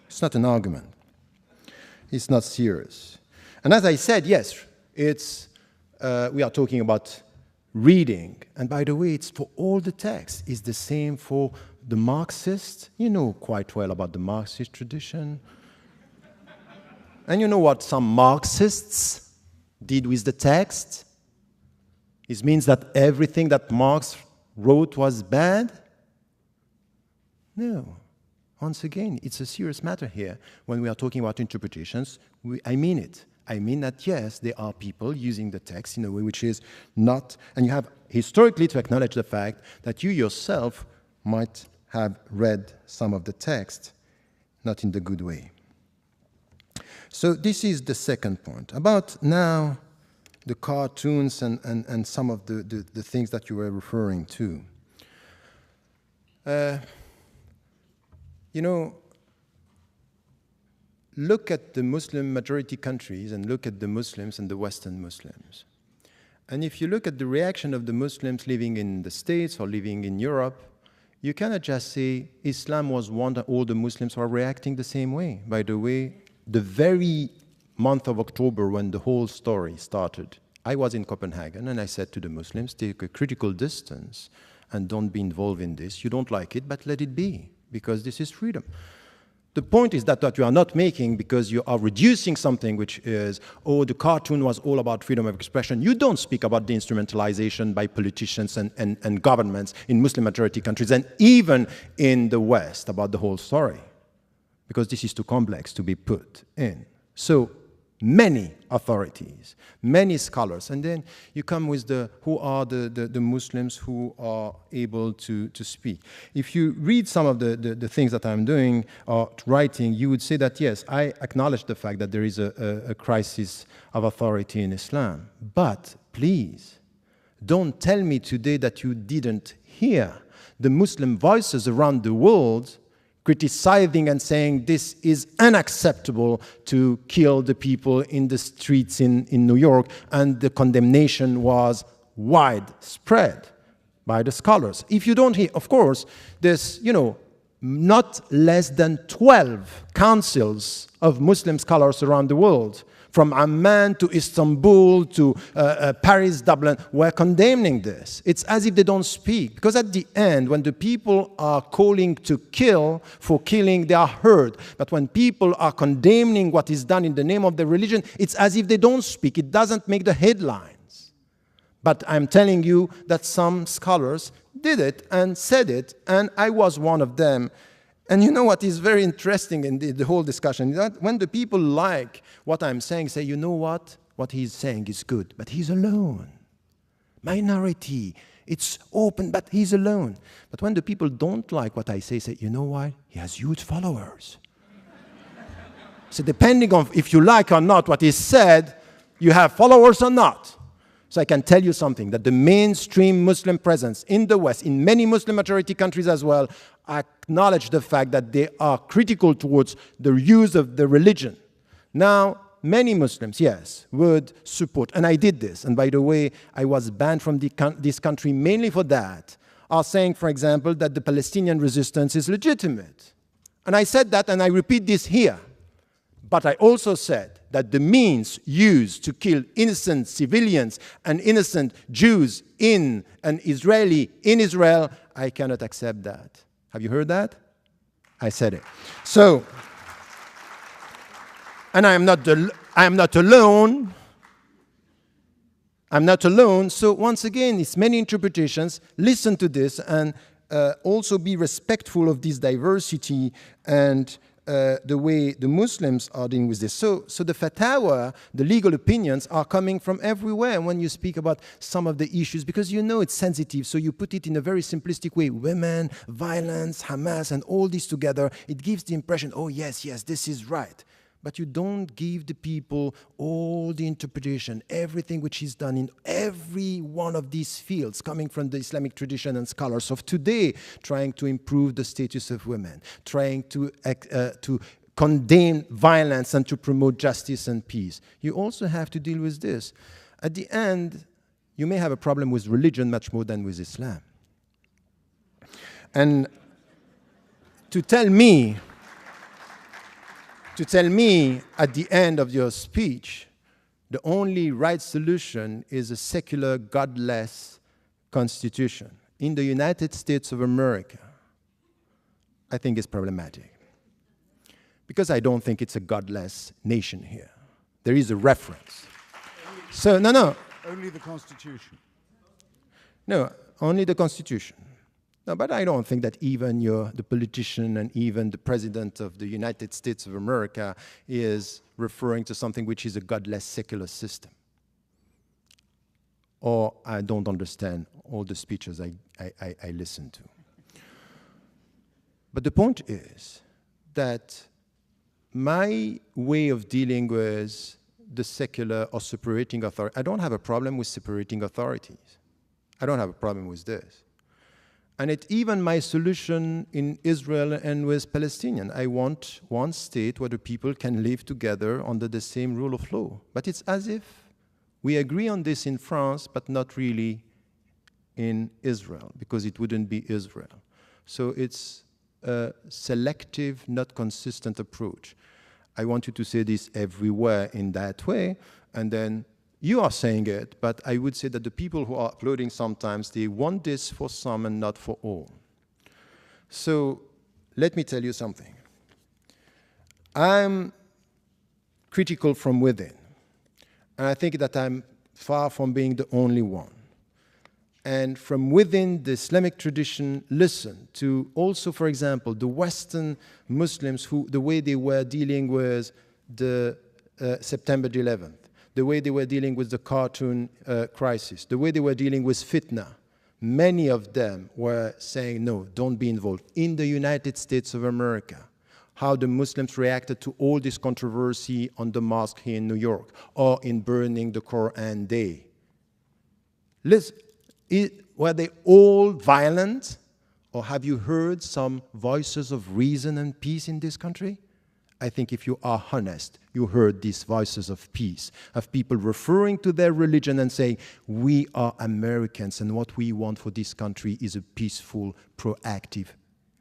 It's not an argument. It's not serious. And as I said, yes, it's, we are talking about reading. And by the way, it's for all the texts. It's the same for the Marxists. You know quite well about the Marxist tradition. And you know what some Marxists did with the text? It means that everything that Marx wrote was bad? No. Once again, it's a serious matter here. When we are talking about interpretations, I mean it. I mean that, yes, there are people using the text in a way which is not, and you have historically to acknowledge the fact that you yourself might have read some of the text, not in the good way. So this is the second point. About now the cartoons and some of the things that you were referring to. You know, look at the Muslim majority countries and look at the Muslims and the Western Muslims. And if you look at the reaction of the Muslims living in the States or living in Europe, you cannot just say Islam was one that all the Muslims are reacting the same way. By the way, the very month of October when the whole story started, I was in Copenhagen and I said to the Muslims, take a critical distance and don't be involved in this. You don't like it, but let it be, because this is freedom. The point is that you are not making because you are reducing something which is, oh, the cartoon was all about freedom of expression. You don't speak about the instrumentalization by politicians and governments in Muslim majority countries and even in the West about the whole story, because this is too complex to be put in. So many authorities, many scholars, and then you come with who are the Muslims who are able to speak. If you read some of the things that I'm doing or writing, you would say that, yes, I acknowledge the fact that there is a crisis of authority in Islam. But please, don't tell me today that you didn't hear the Muslim voices around the world criticizing and saying this is unacceptable to kill the people in the streets in New York, and the condemnation was widespread by the scholars. If you don't hear, of course, there's, you know, not less than 12 councils of Muslim scholars around the world, from Amman to Istanbul to Paris, Dublin, were condemning this. It's as if they don't speak. Because at the end, when the people are calling to kill for killing, they are heard. But when people are condemning what is done in the name of the religion, it's as if they don't speak. It doesn't make the headlines. But I'm telling you that some scholars did it and said it, and I was one of them. And you know what is very interesting in the whole discussion? That when the people like what I'm saying, say, you know what he's saying is good, but he's alone. Minority, it's open, but he's alone. But when the people don't like what I say, you know why? He has huge followers. So depending on if you like or not what is said, you have followers or not. So I can tell you something, that the mainstream Muslim presence in the West, in many Muslim majority countries as well, acknowledge the fact that they are critical towards the use of the religion. Now, many Muslims, yes, would support, and I did this, and by the way, I was banned from this country mainly for that, are saying, for example, that the Palestinian resistance is legitimate. And I said that, and I repeat this here. But I also said that the means used to kill innocent civilians and innocent Jews in Israel, I cannot accept that. Have you heard that? I said it. So, and I am not alone. I'm not alone. So once again, it's many interpretations. Listen to this and also be respectful of this diversity and the way the Muslims are dealing with this. So the fatwa, the legal opinions, are coming from everywhere when you speak about some of the issues, because you know it's sensitive, so you put it in a very simplistic way. Women, violence, Hamas, and all this together, it gives the impression, oh yes, this is right. But you don't give the people all the interpretation, everything which is done in every one of these fields, coming from the Islamic tradition and scholars of today, trying to improve the status of women, trying to condemn violence and to promote justice and peace. You also have to deal with this. At the end, you may have a problem with religion much more than with Islam. And to tell me at the end of your speech, the only right solution is a secular, godless constitution in the United States of America, I think is problematic. Because I don't think it's a godless nation here. There is a reference. So, no. Only the Constitution. No, only the Constitution. No, but I don't think that even the politician and even the president of the United States of America is referring to something which is a godless secular system. Or I don't understand all the speeches I listen to. But the point is that my way of dealing with the secular or separating authority, I don't have a problem with separating authorities. I don't have a problem with this. And it's even my solution in Israel and with Palestinians. I want one state where the people can live together under the same rule of law. But it's as if we agree on this in France, but not really in Israel, because it wouldn't be Israel. So it's a selective, not consistent approach. I want you to say this everywhere in that way, and then you are saying it, but I would say that the people who are uploading sometimes, they want this for some and not for all. So let me tell you something. I'm critical from within, and I think that I'm far from being the only one. And from within the Islamic tradition, listen to also, for example, the Western Muslims, who the way they were dealing with the September 11th, the way they were dealing with the cartoon crisis, the way they were dealing with fitna. Many of them were saying, no, don't be involved. In the United States of America, how the Muslims reacted to all this controversy on the mosque here in New York, or in burning the Quran Day. Listen, were they all violent? Or have you heard some voices of reason and peace in this country? I think if you are honest, you heard these voices of peace, of people referring to their religion and saying, we are Americans and what we want for this country is a peaceful, proactive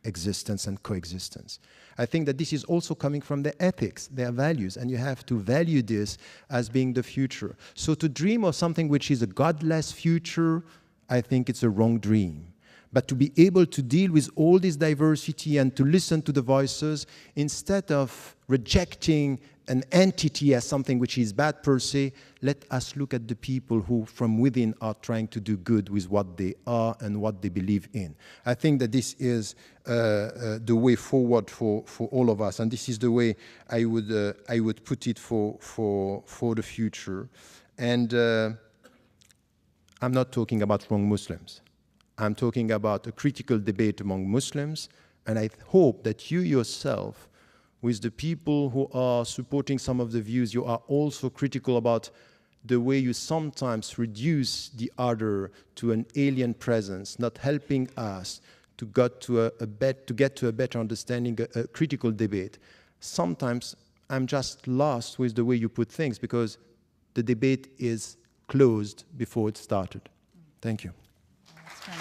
existence and coexistence. I think that this is also coming from their ethics, their values, and you have to value this as being the future. So to dream of something which is a godless future, I think it's a wrong dream. But to be able to deal with all this diversity and to listen to the voices instead of rejecting an entity as something which is bad per se. Let us look at the people who from within are trying to do good with what they are and what they believe in. I think that this is the way forward for all of us, and this is the way I would put it for the future. And I'm not talking about wrong Muslims. I'm talking about a critical debate among Muslims, and I hope that you yourself, with the people who are supporting some of the views, you are also critical about the way you sometimes reduce the other to an alien presence, not helping us to get to a better understanding, a critical debate. Sometimes I'm just lost with the way you put things because the debate is closed before it started. Thank you. Right.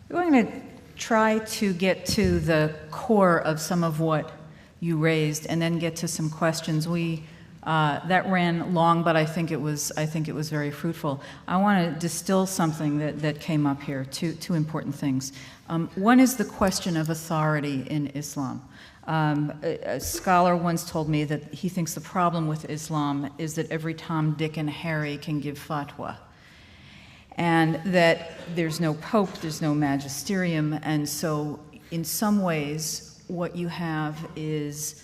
We're going to try to get to the core of some of what you raised, and then get to some questions. That ran long, but I think it was very fruitful. I want to distill something that came up here. Two important things. One is the question of authority in Islam. A scholar once told me that he thinks the problem with Islam is that every Tom, Dick, and Harry can give fatwa, and that there's no pope, there's no magisterium, and so in some ways what you have is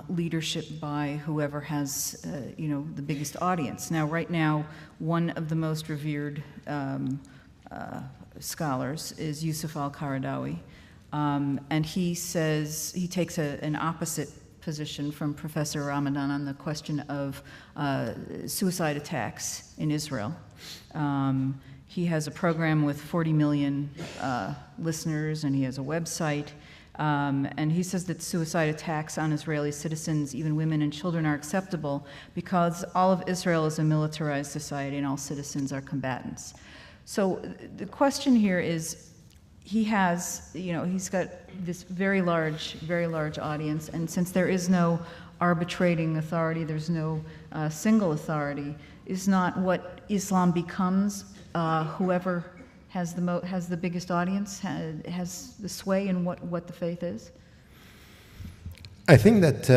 leadership by whoever has the biggest audience. Now, right now, one of the most revered scholars is Yusuf al-Qaradawi, and he says he takes an opposite position from Professor Ramadan on the question of suicide attacks in Israel. He has a program with 40 million listeners, and he has a website. And he says that suicide attacks on Israeli citizens, even women and children, are acceptable because all of Israel is a militarized society and all citizens are combatants. So the question here is, he's got this very large audience, and since there is no arbitrating authority, there's no single authority, is not what Islam becomes whoever has the biggest audience, has the sway in what the faith is? I think that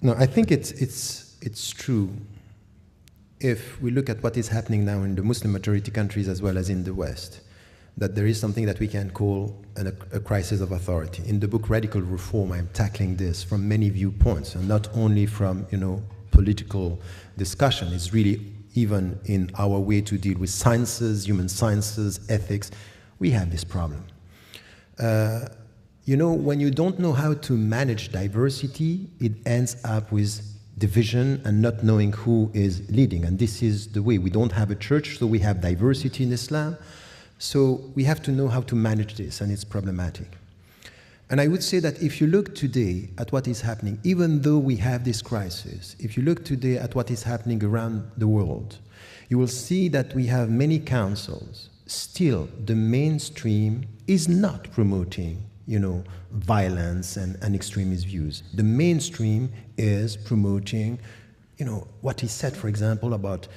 I think it's true. If we look at what is happening now in the Muslim majority countries as well as in the West, that there is something that we can call a crisis of authority. In the book Radical Reform, I'm tackling this from many viewpoints, and not only from political discussion. It's really even in our way to deal with sciences, human sciences, ethics, we have this problem. When you don't know how to manage diversity, it ends up with division and not knowing who is leading. And this is the way. We don't have a church, so we have diversity in Islam. So we have to know how to manage this, and it's problematic. And I would say that if you look today at what is happening, even though we have this crisis, if you look today at what is happening around the world, you will see that we have many councils. Still, the mainstream is not promoting, violence and extremist views. The mainstream is promoting, what is said, for example, about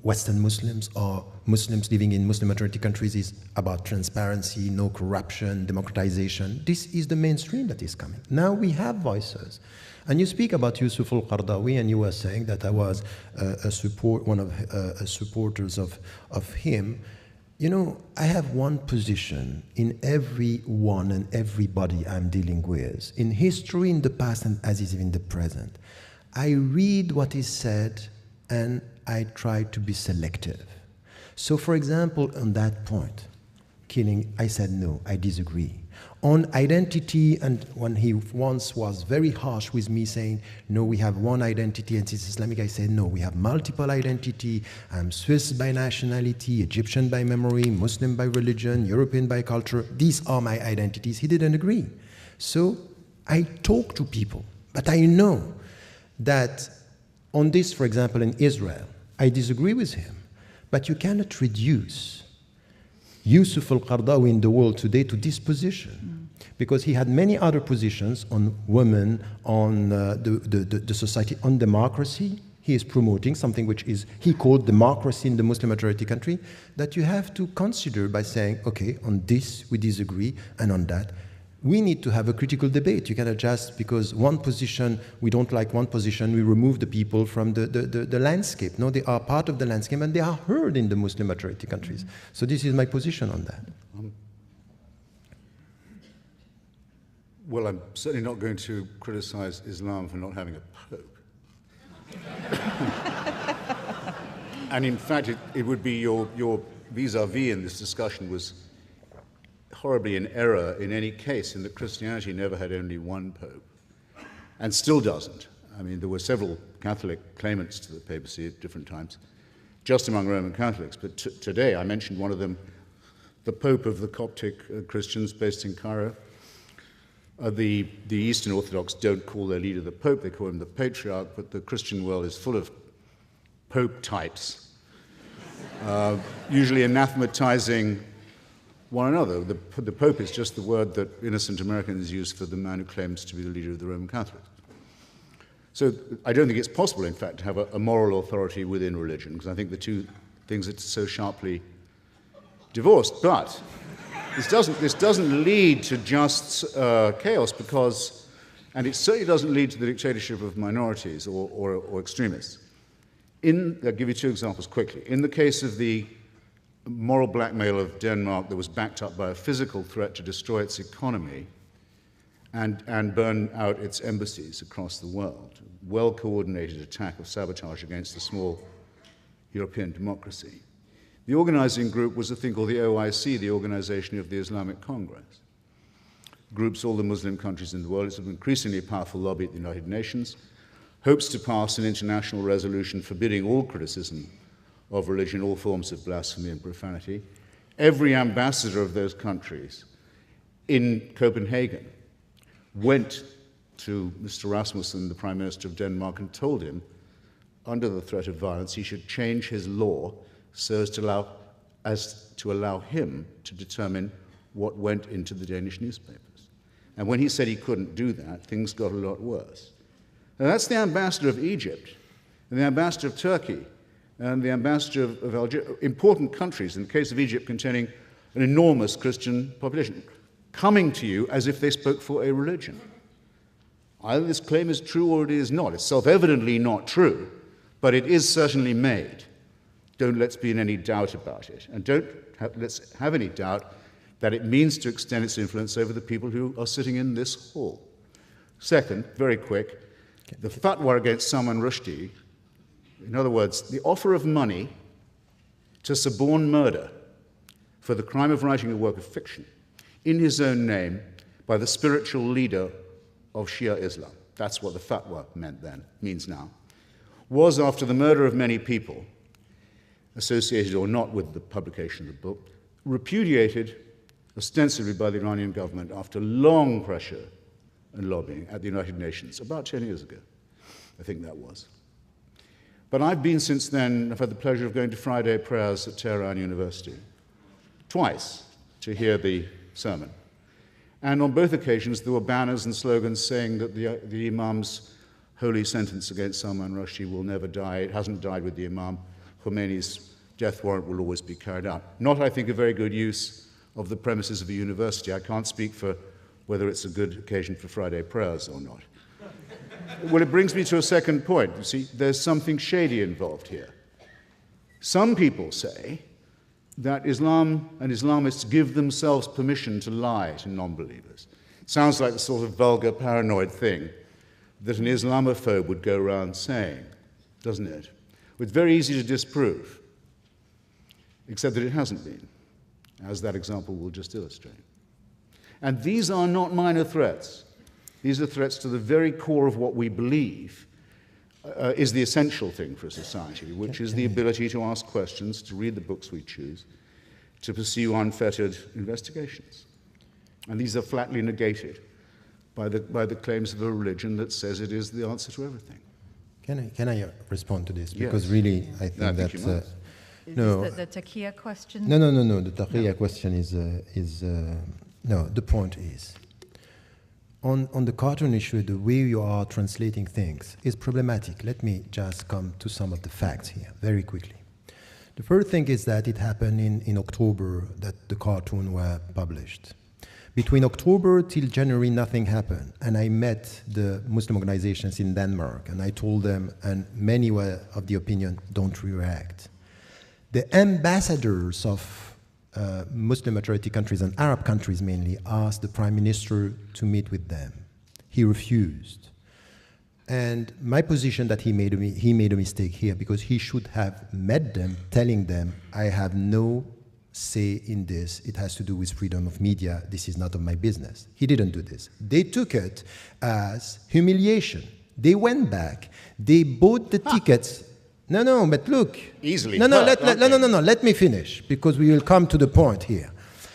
Western Muslims or Muslims living in Muslim majority countries is about transparency, no corruption, democratization. This is the mainstream that is coming. Now we have voices. And you speak about Yusuf al-Qaradawi, and you were saying that I was one of supporters of him. I have one position in everyone and everybody I'm dealing with, in history, in the past, and as is in the present. I read what is said, and I try to be selective. So, for example, on that point, killing, I said no, I disagree. On identity, and when he once was very harsh with me saying, no, we have one identity and it's Islamic, I said, no, we have multiple identity. I'm Swiss by nationality, Egyptian by memory, Muslim by religion, European by culture. These are my identities. He didn't agree. So I talk to people, but I know that on this, for example, in Israel, I disagree with him, but you cannot reduce Yusuf al-Qaradawi in the world today to this position, because he had many other positions on women, on the society, on democracy. he is promoting something which is, he called democracy in the Muslim majority country, that you have to consider by saying, okay, on this we disagree, and on that we need to have a critical debate. You cannot just, because one position, we don't like one position, we remove the people from the landscape. No, they are part of the landscape and they are heard in the Muslim majority countries. So this is my position on that. Well, I'm certainly not going to criticize Islam for not having a pope. And in fact, it would be your vis-a-vis in this discussion was horribly in error in any case, in that Christianity never had only one pope, and still doesn't. I mean, there were several Catholic claimants to the papacy at different times, just among Roman Catholics, but today, I mentioned one of them, the Pope of the Coptic Christians based in Cairo. The Eastern Orthodox don't call their leader the Pope, they call him the Patriarch, but the Christian world is full of Pope types, usually anathematizing one another. The Pope is just the word that innocent Americans use for the man who claims to be the leader of the Roman Catholics. So I don't think it's possible, in fact, to have a moral authority within religion, because I think the two things are so sharply divorced. But this doesn't lead to just chaos, because, and it certainly doesn't lead to the dictatorship of minorities or extremists. I'll give you two examples quickly. In the case of the moral blackmail of Denmark that was backed up by a physical threat to destroy its economy and burn out its embassies across the world, well-coordinated attack of sabotage against a small European democracy. The organizing group was a thing called the OIC, the Organization of the Islamic Congress. Groups all the Muslim countries in the world. It's an increasingly powerful lobby at the United Nations, hopes to pass an international resolution forbidding all criticism of religion, all forms of blasphemy and profanity. Every ambassador of those countries in Copenhagen went to Mr. Rasmussen, the Prime Minister of Denmark, and told him, under the threat of violence, he should change his law so as to allow him to determine what went into the Danish newspapers. And when he said he couldn't do that, things got a lot worse. Now, that's the ambassador of Egypt, and the ambassador of Turkey, and the ambassador of Algeria, important countries, in the case of Egypt, containing an enormous Christian population, coming to you as if they spoke for a religion. Either this claim is true or it is not. It's self-evidently not true, but it is certainly made. Let's be in any doubt about it. And let's have any doubt that it means to extend its influence over the people who are sitting in this hall. Second, very quick, the fatwa against Salman Rushdie, in other words, the offer of money to suborn murder for the crime of writing a work of fiction in his own name by the spiritual leader of Shia Islam, that's what the fatwa meant then, means now, was, after the murder of many people, associated or not with the publication of the book, repudiated ostensibly by the Iranian government after long pressure and lobbying at the United Nations, about 10 years ago, I think that was. But I've been since then, I've had the pleasure of going to Friday prayers at Tehran University, twice, to hear the sermon. And on both occasions, there were banners and slogans saying that the Imam's holy sentence against Salman Rushdie will never die. It hasn't died with the Imam. Khomeini's death warrant will always be carried out. Not, I think, a very good use of the premises of a university. I can't speak for whether it's a good occasion for Friday prayers or not. Well, it brings me to a second point. You see, there's something shady involved here. Some people say that Islam and Islamists give themselves permission to lie to non-believers. It sounds like the sort of vulgar, paranoid thing that an Islamophobe would go around saying, doesn't it? It's very easy to disprove, except that it hasn't been, as that example will just illustrate. And these are not minor threats. These are threats to the very core of what we believe is the essential thing for a society, which is the ability to ask questions, to read the books we choose, to pursue unfettered investigations. And these are flatly negated by the claims of a religion that says it is the answer to everything. Can I respond to this? Yes. Because really, I think that... Is no, this the taqiyya question? No. The taqiyya question is no, the point is, on the cartoon issue, the way you are translating things is problematic. Let me just come to some of the facts here very quickly. The first thing is that it happened in October that the cartoon were published. Between October till January, nothing happened. And I met the Muslim organizations in Denmark, and I told them, and many were of the opinion, don't react. The ambassadors of Muslim majority countries and Arab countries mainly asked the Prime Minister to meet with them. He refused. And my position that he made a mistake here, because he should have met them, telling them, I have no say in this. It has to do with freedom of media. This is not of my business. He didn't do this. They took it as humiliation. They went back. They bought the tickets. No, but look. Easily. No, let me finish, because we will come to the point here.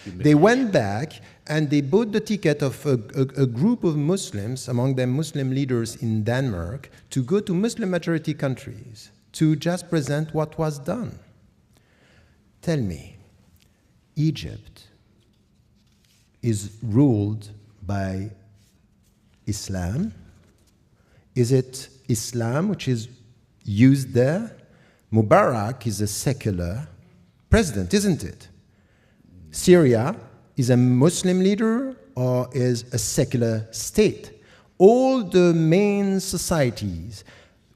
They went back and they bought the ticket of a group of Muslims, among them Muslim leaders in Denmark, to go to Muslim majority countries to just present what was done. Tell me, Egypt is ruled by Islam? Is it Islam which is used there? Mubarak is a secular president, isn't it? Syria is a Muslim leader or is a secular state? All the main societies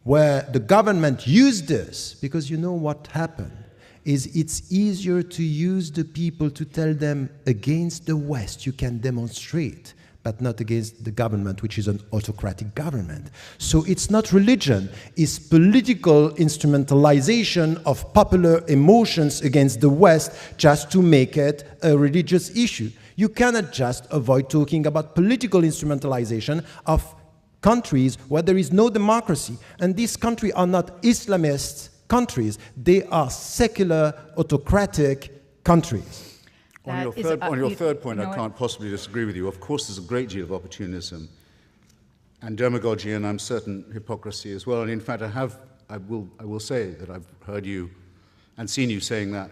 where the government used this, because you know what happened, is it's easier to use the people to tell them against the West you can demonstrate, but not against the government, which is an autocratic government. So it's not religion, it's political instrumentalization of popular emotions against the West just to make it a religious issue. You cannot just avoid talking about political instrumentalization of countries where there is no democracy. And these countries are not Islamist countries, they are secular, autocratic countries. On your third point, I can't possibly disagree with you. Of course, there's a great deal of opportunism and demagogy, and I'm certain hypocrisy as well. And in fact, I will say that I've heard you and seen you saying that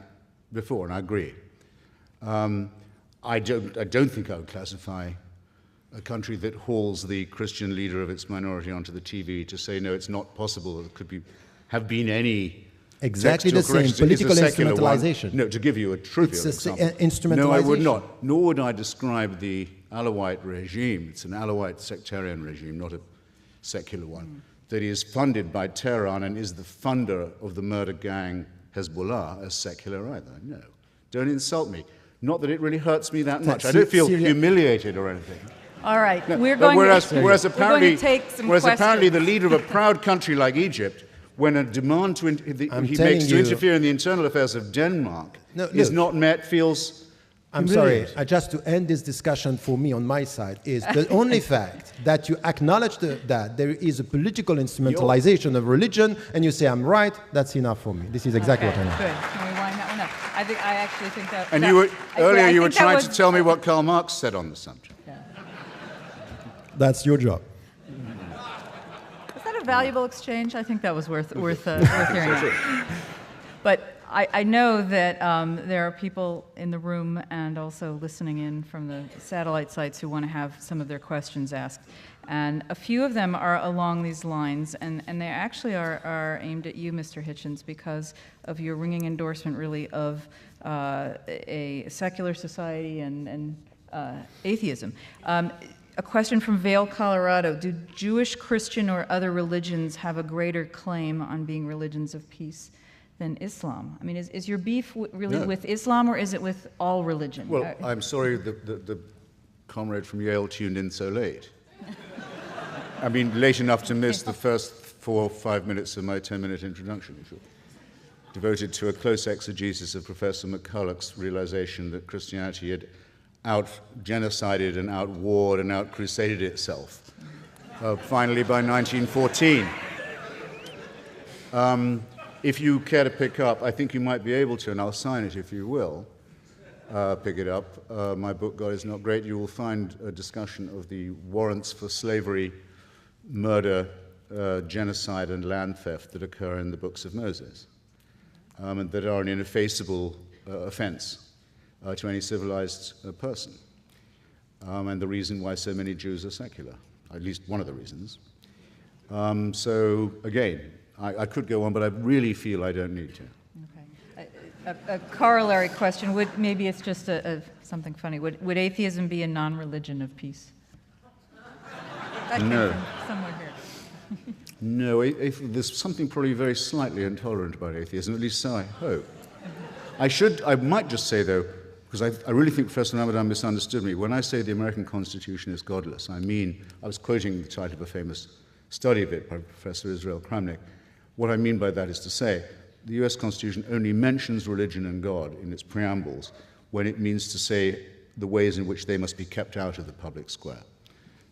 before, and I agree. I don't think I would classify a country that hauls the Christian leader of its minority onto the TV to say, no, it's not possible, there could have been any exactly the same political instrumentalization. No, to give you a trivial example. Instrumentalization. No, I would not. Nor would I describe the Alawite regime. It's an Alawite sectarian regime, not a secular one, that is funded by Tehran and is the funder of the murder gang Hezbollah as secular either. No, don't insult me. Not that it really hurts me that much. I don't feel humiliated or anything. All right, no, we're going to take some whereas questions. Apparently the leader of a proud country like Egypt, when a demand he makes to interfere in the internal affairs of Denmark is not met, feels I'm sorry, just to end this discussion for me on my side is the only fact that you acknowledge that there is a political instrumentalization of religion and you say I'm right, that's enough for me. This is exactly what I know. Good. Can we wind that one up? I actually think that... And earlier you were trying to tell me what Karl Marx said on the subject. Yeah. That's your job. Valuable exchange. I think that was worth hearing out. But I know that there are people in the room and also listening in from the satellite sites who want to have some of their questions asked. And a few of them are along these lines, and they actually are aimed at you, Mr. Hitchens, because of your ringing endorsement, really, of a secular society and atheism. A question from Vail, Colorado. Do Jewish, Christian, or other religions have a greater claim on being religions of peace than Islam? I mean, is your beef really with Islam, or is it with all religion? Well, I'm sorry the comrade from Yale tuned in so late. I mean, late enough to miss the first 4 or 5 minutes of my 10-minute introduction, devoted to a close exegesis of Professor McCulloch's realization that Christianity had out-genocided and out-warred and out-crusaded itself, finally by 1914. If you care to pick up, I think you might be able to, and I'll sign it if you will, pick it up. My book, God is Not Great, you will find a discussion of the warrants for slavery, murder, genocide, and land theft that occur in the books of Moses, and that are an ineffaceable offense to any civilized person. and the reason why so many Jews are secular, at least one of the reasons. So again, I could go on, but I really feel I don't need to. Okay. A corollary question, maybe it's just something funny. Would atheism be a non-religion of peace? That came No. from somewhere here. No, there's something probably very slightly intolerant about atheism, at least so I hope. I might just say, though, because I really think Professor Ramadan misunderstood me. When I say the American Constitution is godless, I was quoting the title of a famous study of it by Professor Israel Kramnik. What I mean by that is to say, the US Constitution only mentions religion and God in its preambles when it means to say the ways in which they must be kept out of the public square.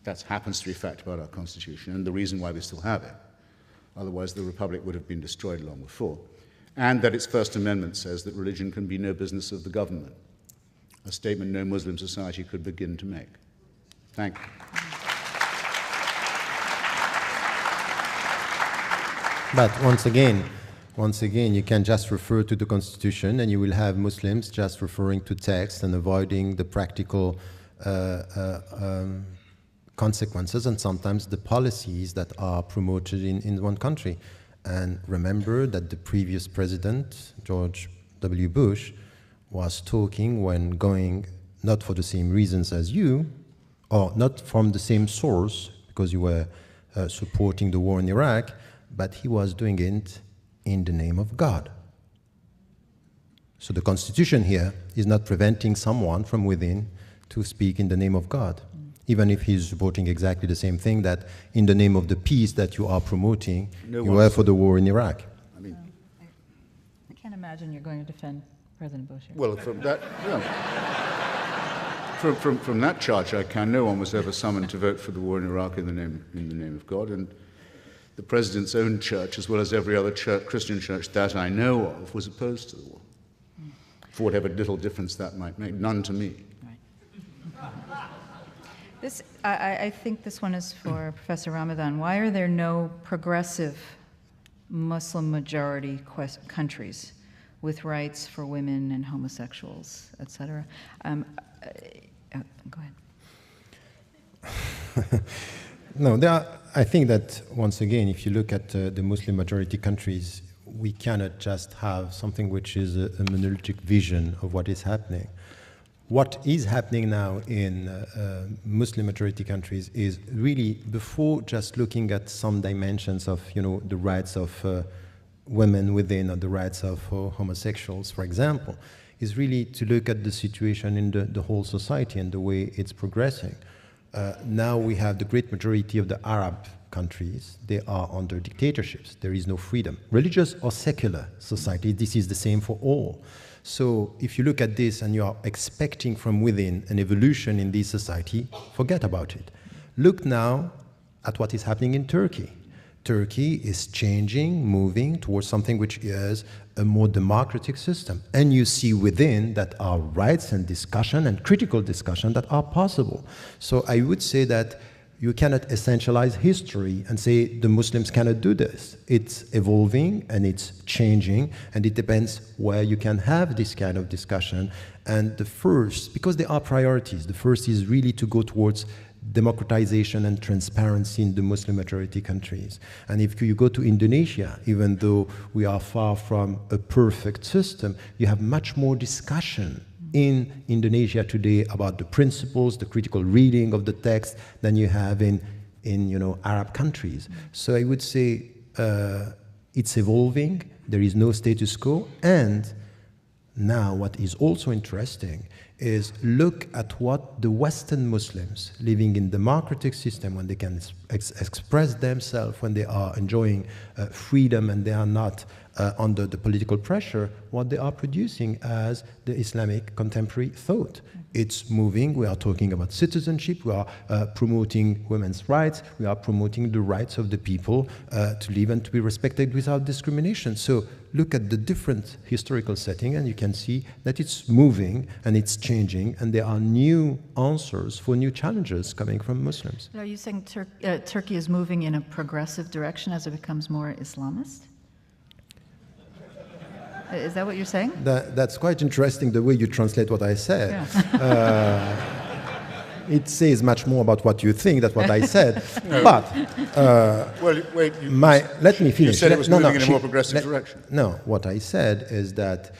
That happens to be a fact about our Constitution and the reason why we still have it. Otherwise, the Republic would have been destroyed long before. And that its First Amendment says that religion can be no business of the government, a statement no Muslim society could begin to make. Thank you. But once again, you can just refer to the Constitution and you will have Muslims just referring to text and avoiding the practical consequences and sometimes the policies that are promoted in one country. And remember that the previous president, George W. Bush, was talking when going not for the same reasons as you, or not from the same source, because you were supporting the war in Iraq, but he was doing it in the name of God. So the Constitution here is not preventing someone from within to speak in the name of God, even if he's supporting exactly the same thing that in the name of the peace that you are promoting, you were for the war in Iraq. I can't imagine you're going to defend President Bush here. Well, from that, from that charge, I can. No one was ever summoned to vote for the war in Iraq in the name of God, and the president's own church, as well as every other Christian church that I know of, was opposed to the war, for whatever little difference that might make. None to me. I think this one is for Professor Ramadan. Why are there no progressive Muslim majority countries with rights for women and homosexuals, etc.? Go ahead. No, I think that, once again, if you look at the Muslim majority countries, we cannot just have something which is a monolithic vision of what is happening. What is happening now in Muslim majority countries is really, before just looking at some dimensions of, the rights of women within or the rights of homosexuals, for example, is really to look at the situation in the whole society and the way it's progressing. Now we have the great majority of the Arab countries, they are under dictatorships. There is no freedom. Religious or secular society, this is the same for all. So if you look at this and you are expecting from within an evolution in this society, forget about it. Look now at what is happening in Turkey. Turkey is changing, moving towards something which is a more democratic system. And you see within that are rights and discussion and critical discussion that are possible. So I would say that you cannot essentialize history and say the Muslims cannot do this. It's evolving and it's changing, and it depends where you can have this kind of discussion. And the first, because there are priorities, the first is really to go towards democratization and transparency in the Muslim majority countries. And if you go to Indonesia, even though we are far from a perfect system, you have much more discussion in Indonesia today about the principles, the critical reading of the text than you have in Arab countries. So I would say it's evolving, there is no status quo, and now what is also interesting is look at what the Western Muslims living in democratic system, when they can express themselves, when they are enjoying freedom and they are not under the political pressure, what they are producing as the Islamic contemporary thought. It's moving. We are talking about citizenship. We are promoting women's rights. We are promoting the rights of the people to live and to be respected without discrimination. So look at the different historical setting and you can see that it's moving and it's changing, and there are new answers for new challenges coming from Muslims. Are you saying Turkey is moving in a progressive direction as it becomes more Islamist? Is that what you're saying? That's quite interesting, the way you translate what I said. Yeah. it says much more about what you think than what I said. But Well, wait, let me finish. You said it was moving in a more she- progressive let- direction. No, what I said is that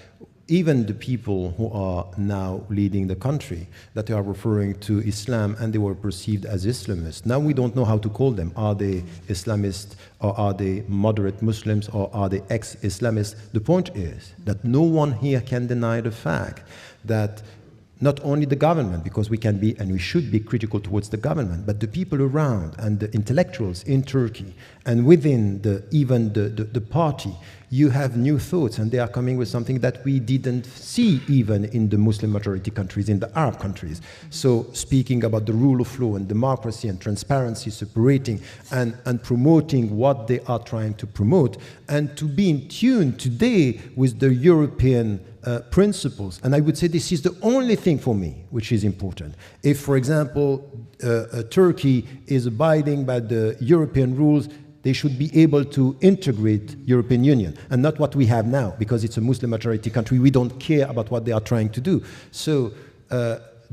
even the people who are now leading the country, that they are referring to Islam and they were perceived as Islamists. Now we don't know how to call them. Are they Islamists, or are they moderate Muslims, or are they ex-Islamists? The point is that no one here can deny the fact that not only the government, because we can be and we should be critical towards the government, but the people around and the intellectuals in Turkey and within even the party, you have new thoughts, and they are coming with something that we didn't see even in the Muslim majority countries, in the Arab countries. So speaking about the rule of law and democracy and transparency, separating and promoting what they are trying to promote, and to be in tune today with the European principles. And I would say this is the only thing for me which is important. If, for example, Turkey is abiding by the European rules, they should be able to integrate European Union, and not what we have now, because it's a Muslim majority country. We don't care about what they are trying to do. So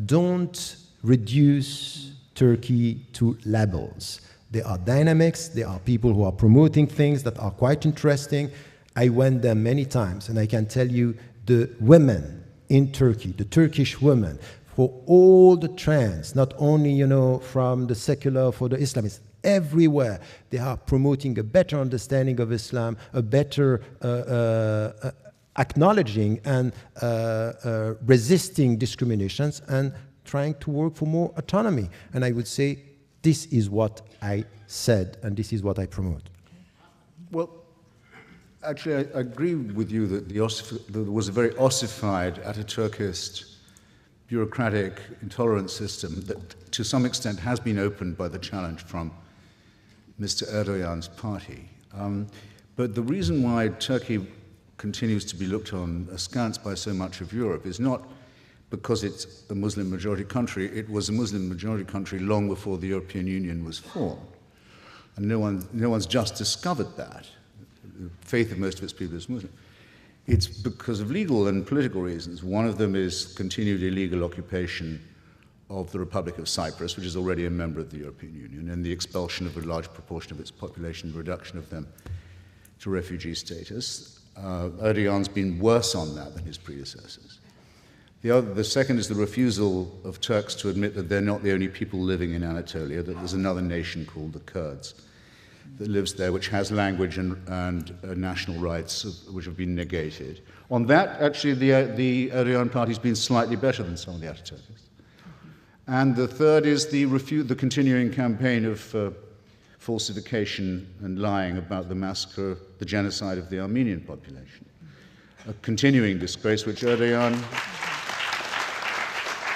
don't reduce Turkey to labels. There are dynamics, there are people who are promoting things that are quite interesting. I went there many times, and I can tell you the women in Turkey, the Turkish women, for all the trends, not only, from the secular, for the Islamists, everywhere they are promoting a better understanding of Islam, a better acknowledging and resisting discriminations, and trying to work for more autonomy. And I would say this is what I said, and this is what I promote. Well, actually, I agree with you that there was a very ossified, Ataturkist, bureaucratic, intolerant system that to some extent has been opened by the challenge from Mr. Erdogan's party. But the reason why Turkey continues to be looked on askance by so much of Europe is not because it's a Muslim majority country. It was a Muslim majority country long before the European Union was formed. And no one's just discovered that. The faith of most of its people is Muslim. It's because of legal and political reasons. One of them is continued illegal occupation of the Republic of Cyprus, which is already a member of the European Union, and the expulsion of a large proportion of its population, the reduction of them to refugee status. Erdogan's been worse on that than his predecessors. The second is the refusal of Turks to admit that they're not the only people living in Anatolia, that there's another nation called the Kurds that lives there, which has language and national rights which have been negated. On that, actually, the Erdogan party's been slightly better than some of the Ataturks. And the third is the continuing campaign of falsification and lying about the massacre, the genocide of the Armenian population. A continuing disgrace which Erdogan...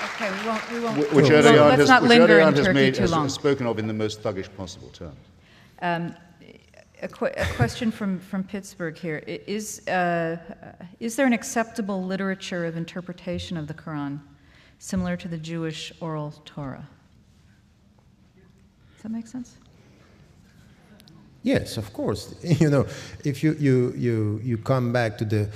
Okay, we won't. Which Erdogan Let's not linger in has Turkey too long. has spoken of in the most thuggish possible terms. A question from Pittsburgh here. Is there an acceptable literature of interpretation of the Quran similar to the Jewish oral Torah? Does that make sense? Yes, of course. If you come back to the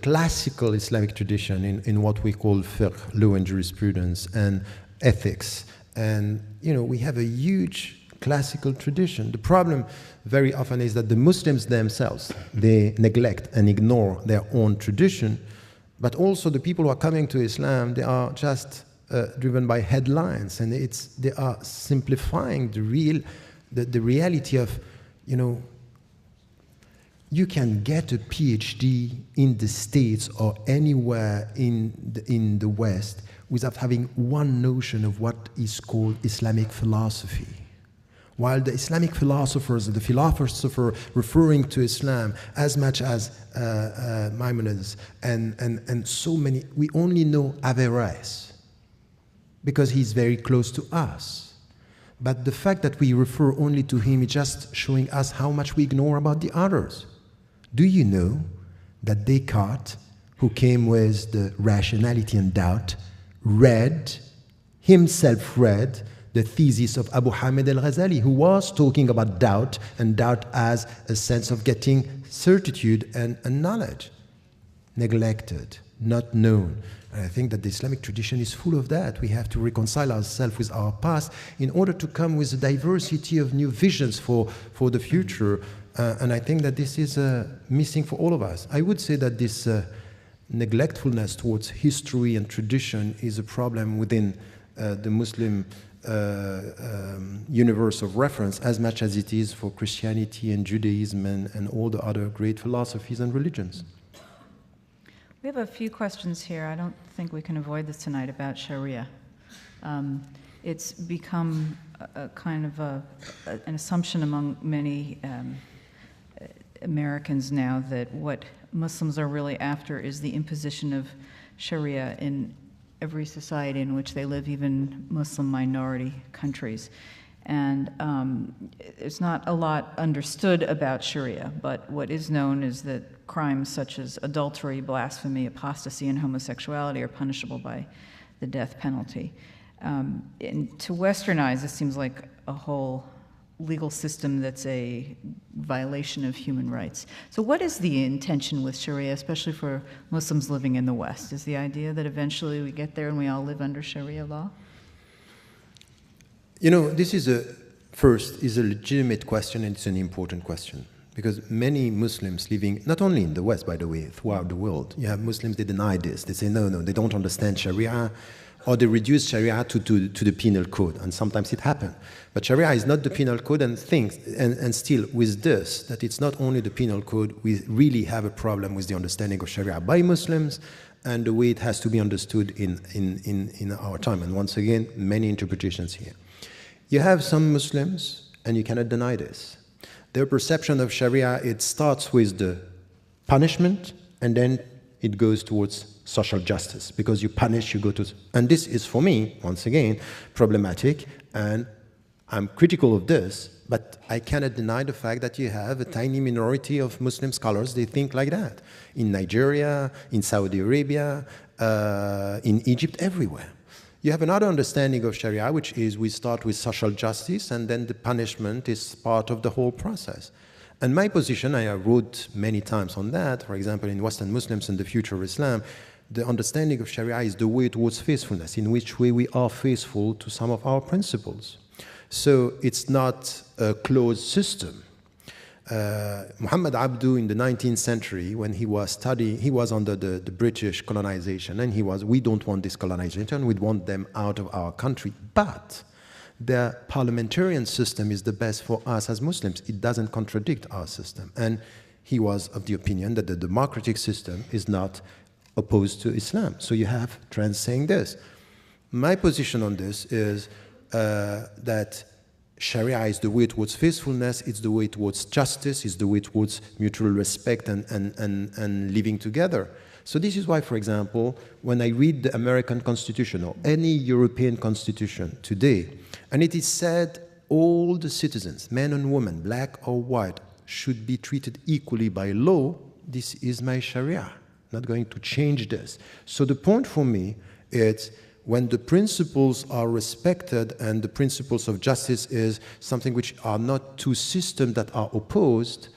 classical Islamic tradition in what we call fiqh, law and jurisprudence, and ethics, and we have a huge classical tradition. The problem very often is that the Muslims themselves, they neglect and ignore their own tradition, but also the people who are coming to Islam, they are just driven by headlines, and they are simplifying the reality of, you can get a PhD in the States or anywhere in the West without having one notion of what is called Islamic philosophy. While the Islamic philosophers, the philosopher referring to Islam as much as Maimonides and so many, we only know Averroes because he's very close to us. But the fact that we refer only to him is just showing us how much we ignore about the others. Do you know that Descartes, who came with the rationality and doubt, himself read the thesis of Abu Hamid al-Ghazali, who was talking about doubt, and doubt as a sense of getting certitude and knowledge. Neglected, not known. And I think that the Islamic tradition is full of that. We have to reconcile ourselves with our past in order to come with a diversity of new visions for the future. And I think that this is missing for all of us. I would say that this neglectfulness towards history and tradition is a problem within the Muslim universe of reference as much as it is for Christianity and Judaism and all the other great philosophies and religions. We have a few questions here. I don't think we can avoid this tonight about Sharia. It's become a kind of an assumption among many Americans now that what Muslims are really after is the imposition of Sharia in every society in which they live, even Muslim minority countries. And it's not a lot understood about Sharia, but what is known is that crimes such as adultery, blasphemy, apostasy, and homosexuality are punishable by the death penalty. And to Westernize, this seems like a whole legal system that's a violation of human rights. So what is the intention with Sharia, especially for Muslims living in the West? Is the idea that eventually we get there and we all live under Sharia law? You know, this is a legitimate question, and it's an important question. Because many Muslims living, not only in the West, by the way, throughout the world, you have Muslims, they deny this. They say, no, they don't understand Sharia, or they reduce Sharia to the penal code, and sometimes it happens. But Sharia is not the penal code, and still with this, that it's not only the penal code, we really have a problem with the understanding of Sharia by Muslims, and the way it has to be understood in our time. And once again, many interpretations here. You have some Muslims, and you cannot deny this. Their perception of Sharia, it starts with the punishment, and then it goes towards social justice. Because you punish, you go to... And this is, for me, once again, problematic, and I'm critical of this, but I cannot deny the fact that you have a tiny minority of Muslim scholars, they think like that. In Nigeria, in Saudi Arabia, in Egypt, everywhere. You have another understanding of Sharia, which is we start with social justice, and then the punishment is part of the whole process. And my position, I wrote many times on that, for example, in Western Muslims and the Future of Islam, the understanding of Sharia is the way towards faithfulness, in which way we are faithful to some of our principles. So it's not a closed system. Muhammad Abdu in the 19th century, when he was studying, he was under the British colonization, and we don't want this colonization, we want them out of our country. But the parliamentarian system is the best for us as Muslims. It doesn't contradict our system. And he was of the opinion that the democratic system is not opposed to Islam. So you have trends saying this. My position on this is that Sharia is the way towards faithfulness, it's the way towards justice, it's the way towards mutual respect and living together. So this is why, for example, when I read the American Constitution or any European constitution today, and it is said all the citizens, men and women, black or white, should be treated equally by law, this is my Sharia. I'm not going to change this. So the point for me is when the principles are respected, and the principles of justice is something which are not two systems that are opposed,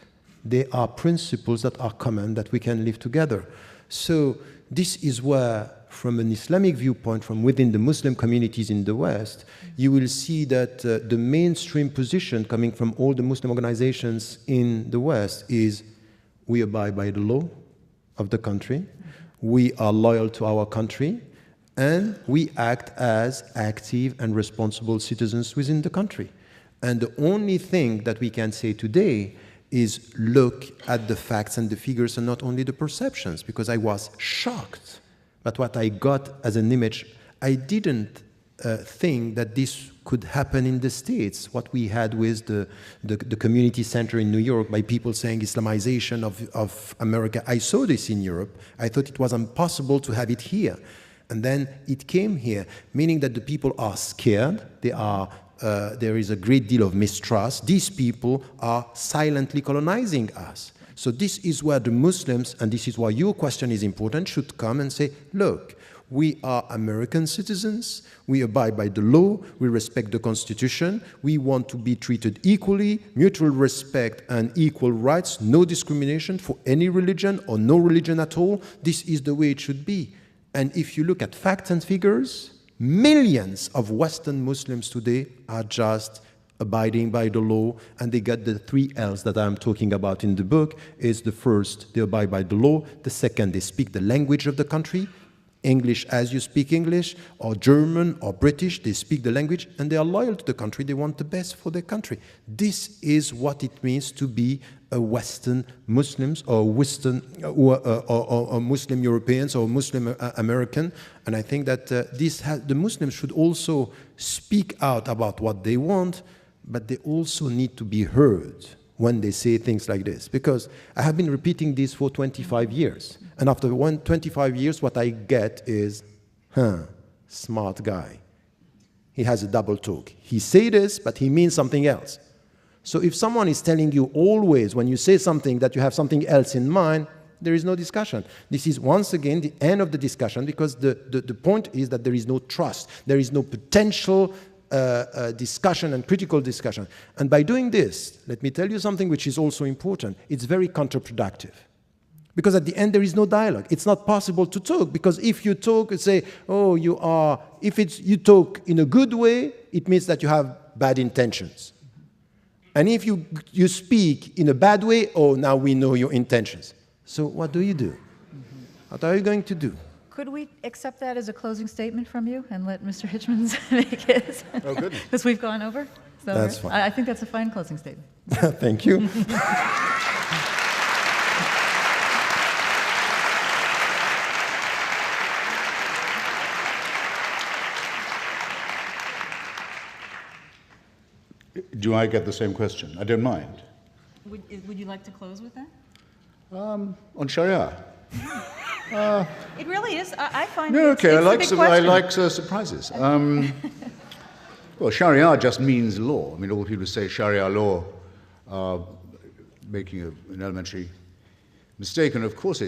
they are principles that are common, that we can live together. So this is where, from an Islamic viewpoint, from within the Muslim communities in the West, you will see that the mainstream position coming from all the Muslim organizations in the West is we abide by the law of the country, we are loyal to our country, and we act as active and responsible citizens within the country. And the only thing that we can say today is look at the facts and the figures and not only the perceptions, because I was shocked at what I got as an image. I didn't think that this could happen in the States, what we had with the community center in New York by people saying Islamization of America. I saw this in Europe. I thought it was impossible to have it here. And then it came here, meaning that the people are scared, there is a great deal of mistrust. These people are silently colonizing us. So this is where the Muslims, and this is why your question is important, should come and say, look, we are American citizens, we abide by the law, we respect the Constitution, we want to be treated equally, mutual respect and equal rights, no discrimination for any religion or no religion at all. This is the way it should be. And if you look at facts and figures, millions of Western Muslims today are just abiding by the law, and they got the 3 L's that I'm talking about in the book. Is the first, they abide by the law. The second, they speak the language of the country, English as you speak English, or German or British, they speak the language, and they are loyal to the country. They want the best for their country. This is what it means to be a Western Muslims or Western or Muslim Europeans or Muslim American. And I think that the Muslims should also speak out about what they want, but they also need to be heard when they say things like this. Because I have been repeating this for 25 years. And after 25 years, what I get is, smart guy. He has a double talk. He say this, but he means something else. So if someone is telling you always, when you say something, that you have something else in mind, there is no discussion. This is, once again, the end of the discussion, because the point is that there is no trust. There is no potential discussion and critical discussion. And by doing this, let me tell you something which is also important. It's very counterproductive. Because at the end, there is no dialogue. It's not possible to talk, because if you talk and say, you talk in a good way, it means that you have bad intentions. And if you speak in a bad way, now we know your intentions. So what do you do? What are you going to do? Could we accept that as a closing statement from you and let Mr. Hitchens make his? Oh, goodness. Because we've gone over? So That's fine. I think that's a fine closing statement. Thank you. Do I get the same question? I don't mind. Would you like to close with that? On Sharia? It really is. I find No, it's okay, a big question. I like surprises. Well, Sharia just means law. I mean, all the people who say Sharia law are making an elementary mistake, and of course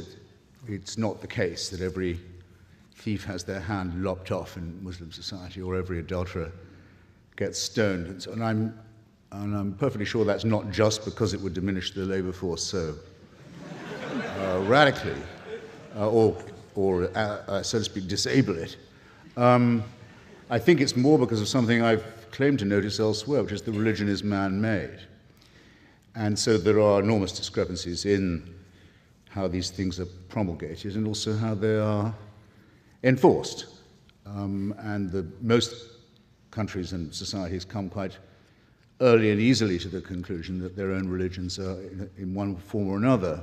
it's not the case that every thief has their hand lopped off in Muslim society, or every adulterer gets stoned, and so on. And I'm perfectly sure that's not just because it would diminish the labor force so radically, or so to speak, disable it. I think it's more because of something I've claimed to notice elsewhere, which is that religion is man-made. And so there are enormous discrepancies in how these things are promulgated and also how they are enforced. And most countries and societies come quite early and easily to the conclusion that their own religions are, in one form or another,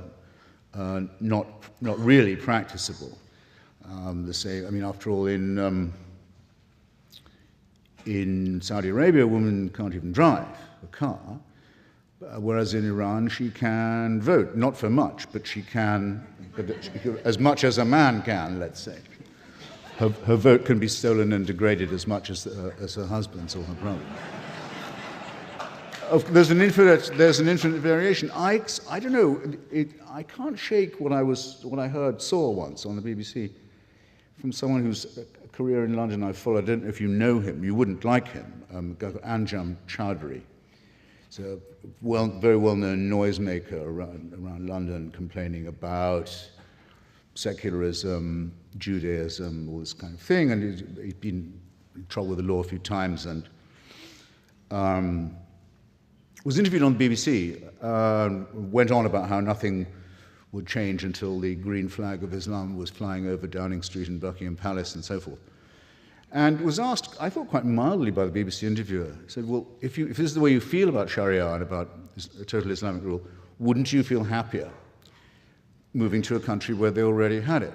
not really practicable. After all, in Saudi Arabia, a woman can't even drive a car, whereas in Iran she can vote, not for much, but she can, as much as a man can, let's say. Her vote can be stolen and degraded as much as her husband's or her brother's. There's an infinite variation. I don't know. I can't shake what I saw once on the BBC from someone whose career in London I followed. I don't know if you know him. You wouldn't like him. A guy called Anjum Chowdhury. He's a very well-known noisemaker around London, complaining about secularism, Judaism, all this kind of thing. And he'd been in trouble with the law a few times, and was interviewed on the BBC, went on about how nothing would change until the green flag of Islam was flying over Downing Street and Buckingham Palace and so forth. And was asked, I thought quite mildly by the BBC interviewer, he said, well, if this is the way you feel about Sharia and about total Islamic rule, wouldn't you feel happier moving to a country where they already had it?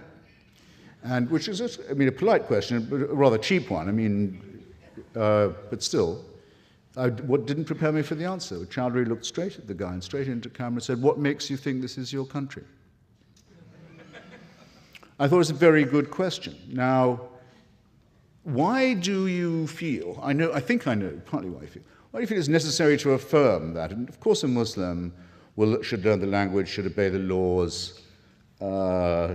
And which is, a polite question, but a rather cheap one. But still. What didn't prepare me for the answer? Chowdhury looked straight at the guy and straight into camera and said, what makes you think this is your country? I thought it was a very good question. Now, why do you feel, I think I know partly why you feel, why do you feel it's necessary to affirm that? And of course a Muslim should learn the language, should obey the laws,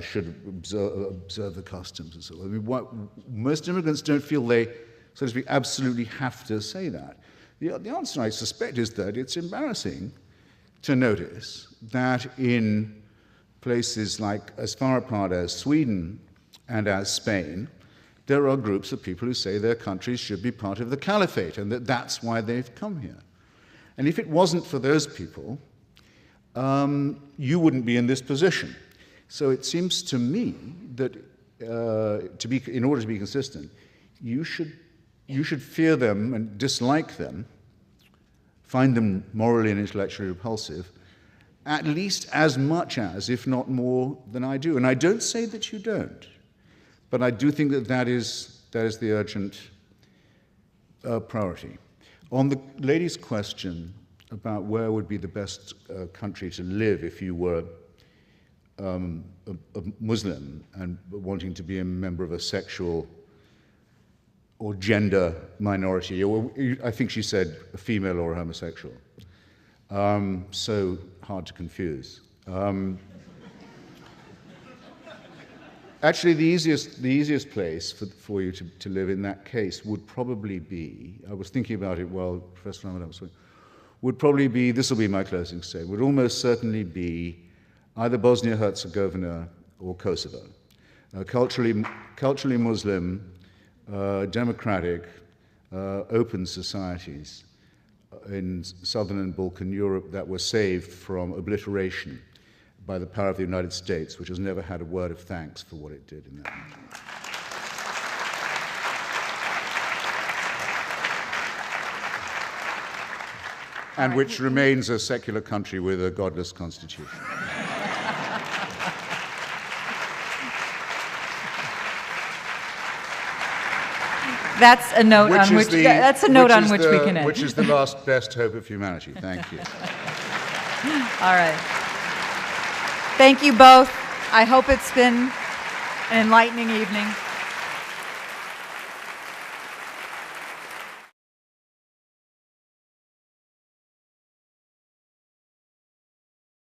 should observe the customs and so on. Most immigrants don't feel they, so to speak, absolutely have to say that. The answer, I suspect, is that it's embarrassing to notice that in places like as far apart as Sweden and as Spain, there are groups of people who say their countries should be part of the caliphate and that that's why they've come here. And if it wasn't for those people, you wouldn't be in this position. So it seems to me that in order to be consistent, you should fear them and dislike them, find them morally and intellectually repulsive, at least as much as, if not more, than I do. And I don't say that you don't, but I do think that that is the urgent priority. On the lady's question about where would be the best country to live if you were a Muslim and wanting to be a member of a sexual or gender minority, or I think she said a female or a homosexual. So hard to confuse. Actually, the easiest place for you to live in that case would probably be, I was thinking about it while Professor Ramadan was talking, would probably be, this will be my closing statement, would almost certainly be either Bosnia-Herzegovina or Kosovo. Culturally Muslim, democratic, open societies in southern and Balkan Europe that were saved from obliteration by the power of the United States, which has never had a word of thanks for what it did in that region. And which remains a secular country with a godless constitution. That's a note on which we can end. Which is the last best hope of humanity. Thank you. All right. Thank you both. I hope it's been an enlightening evening.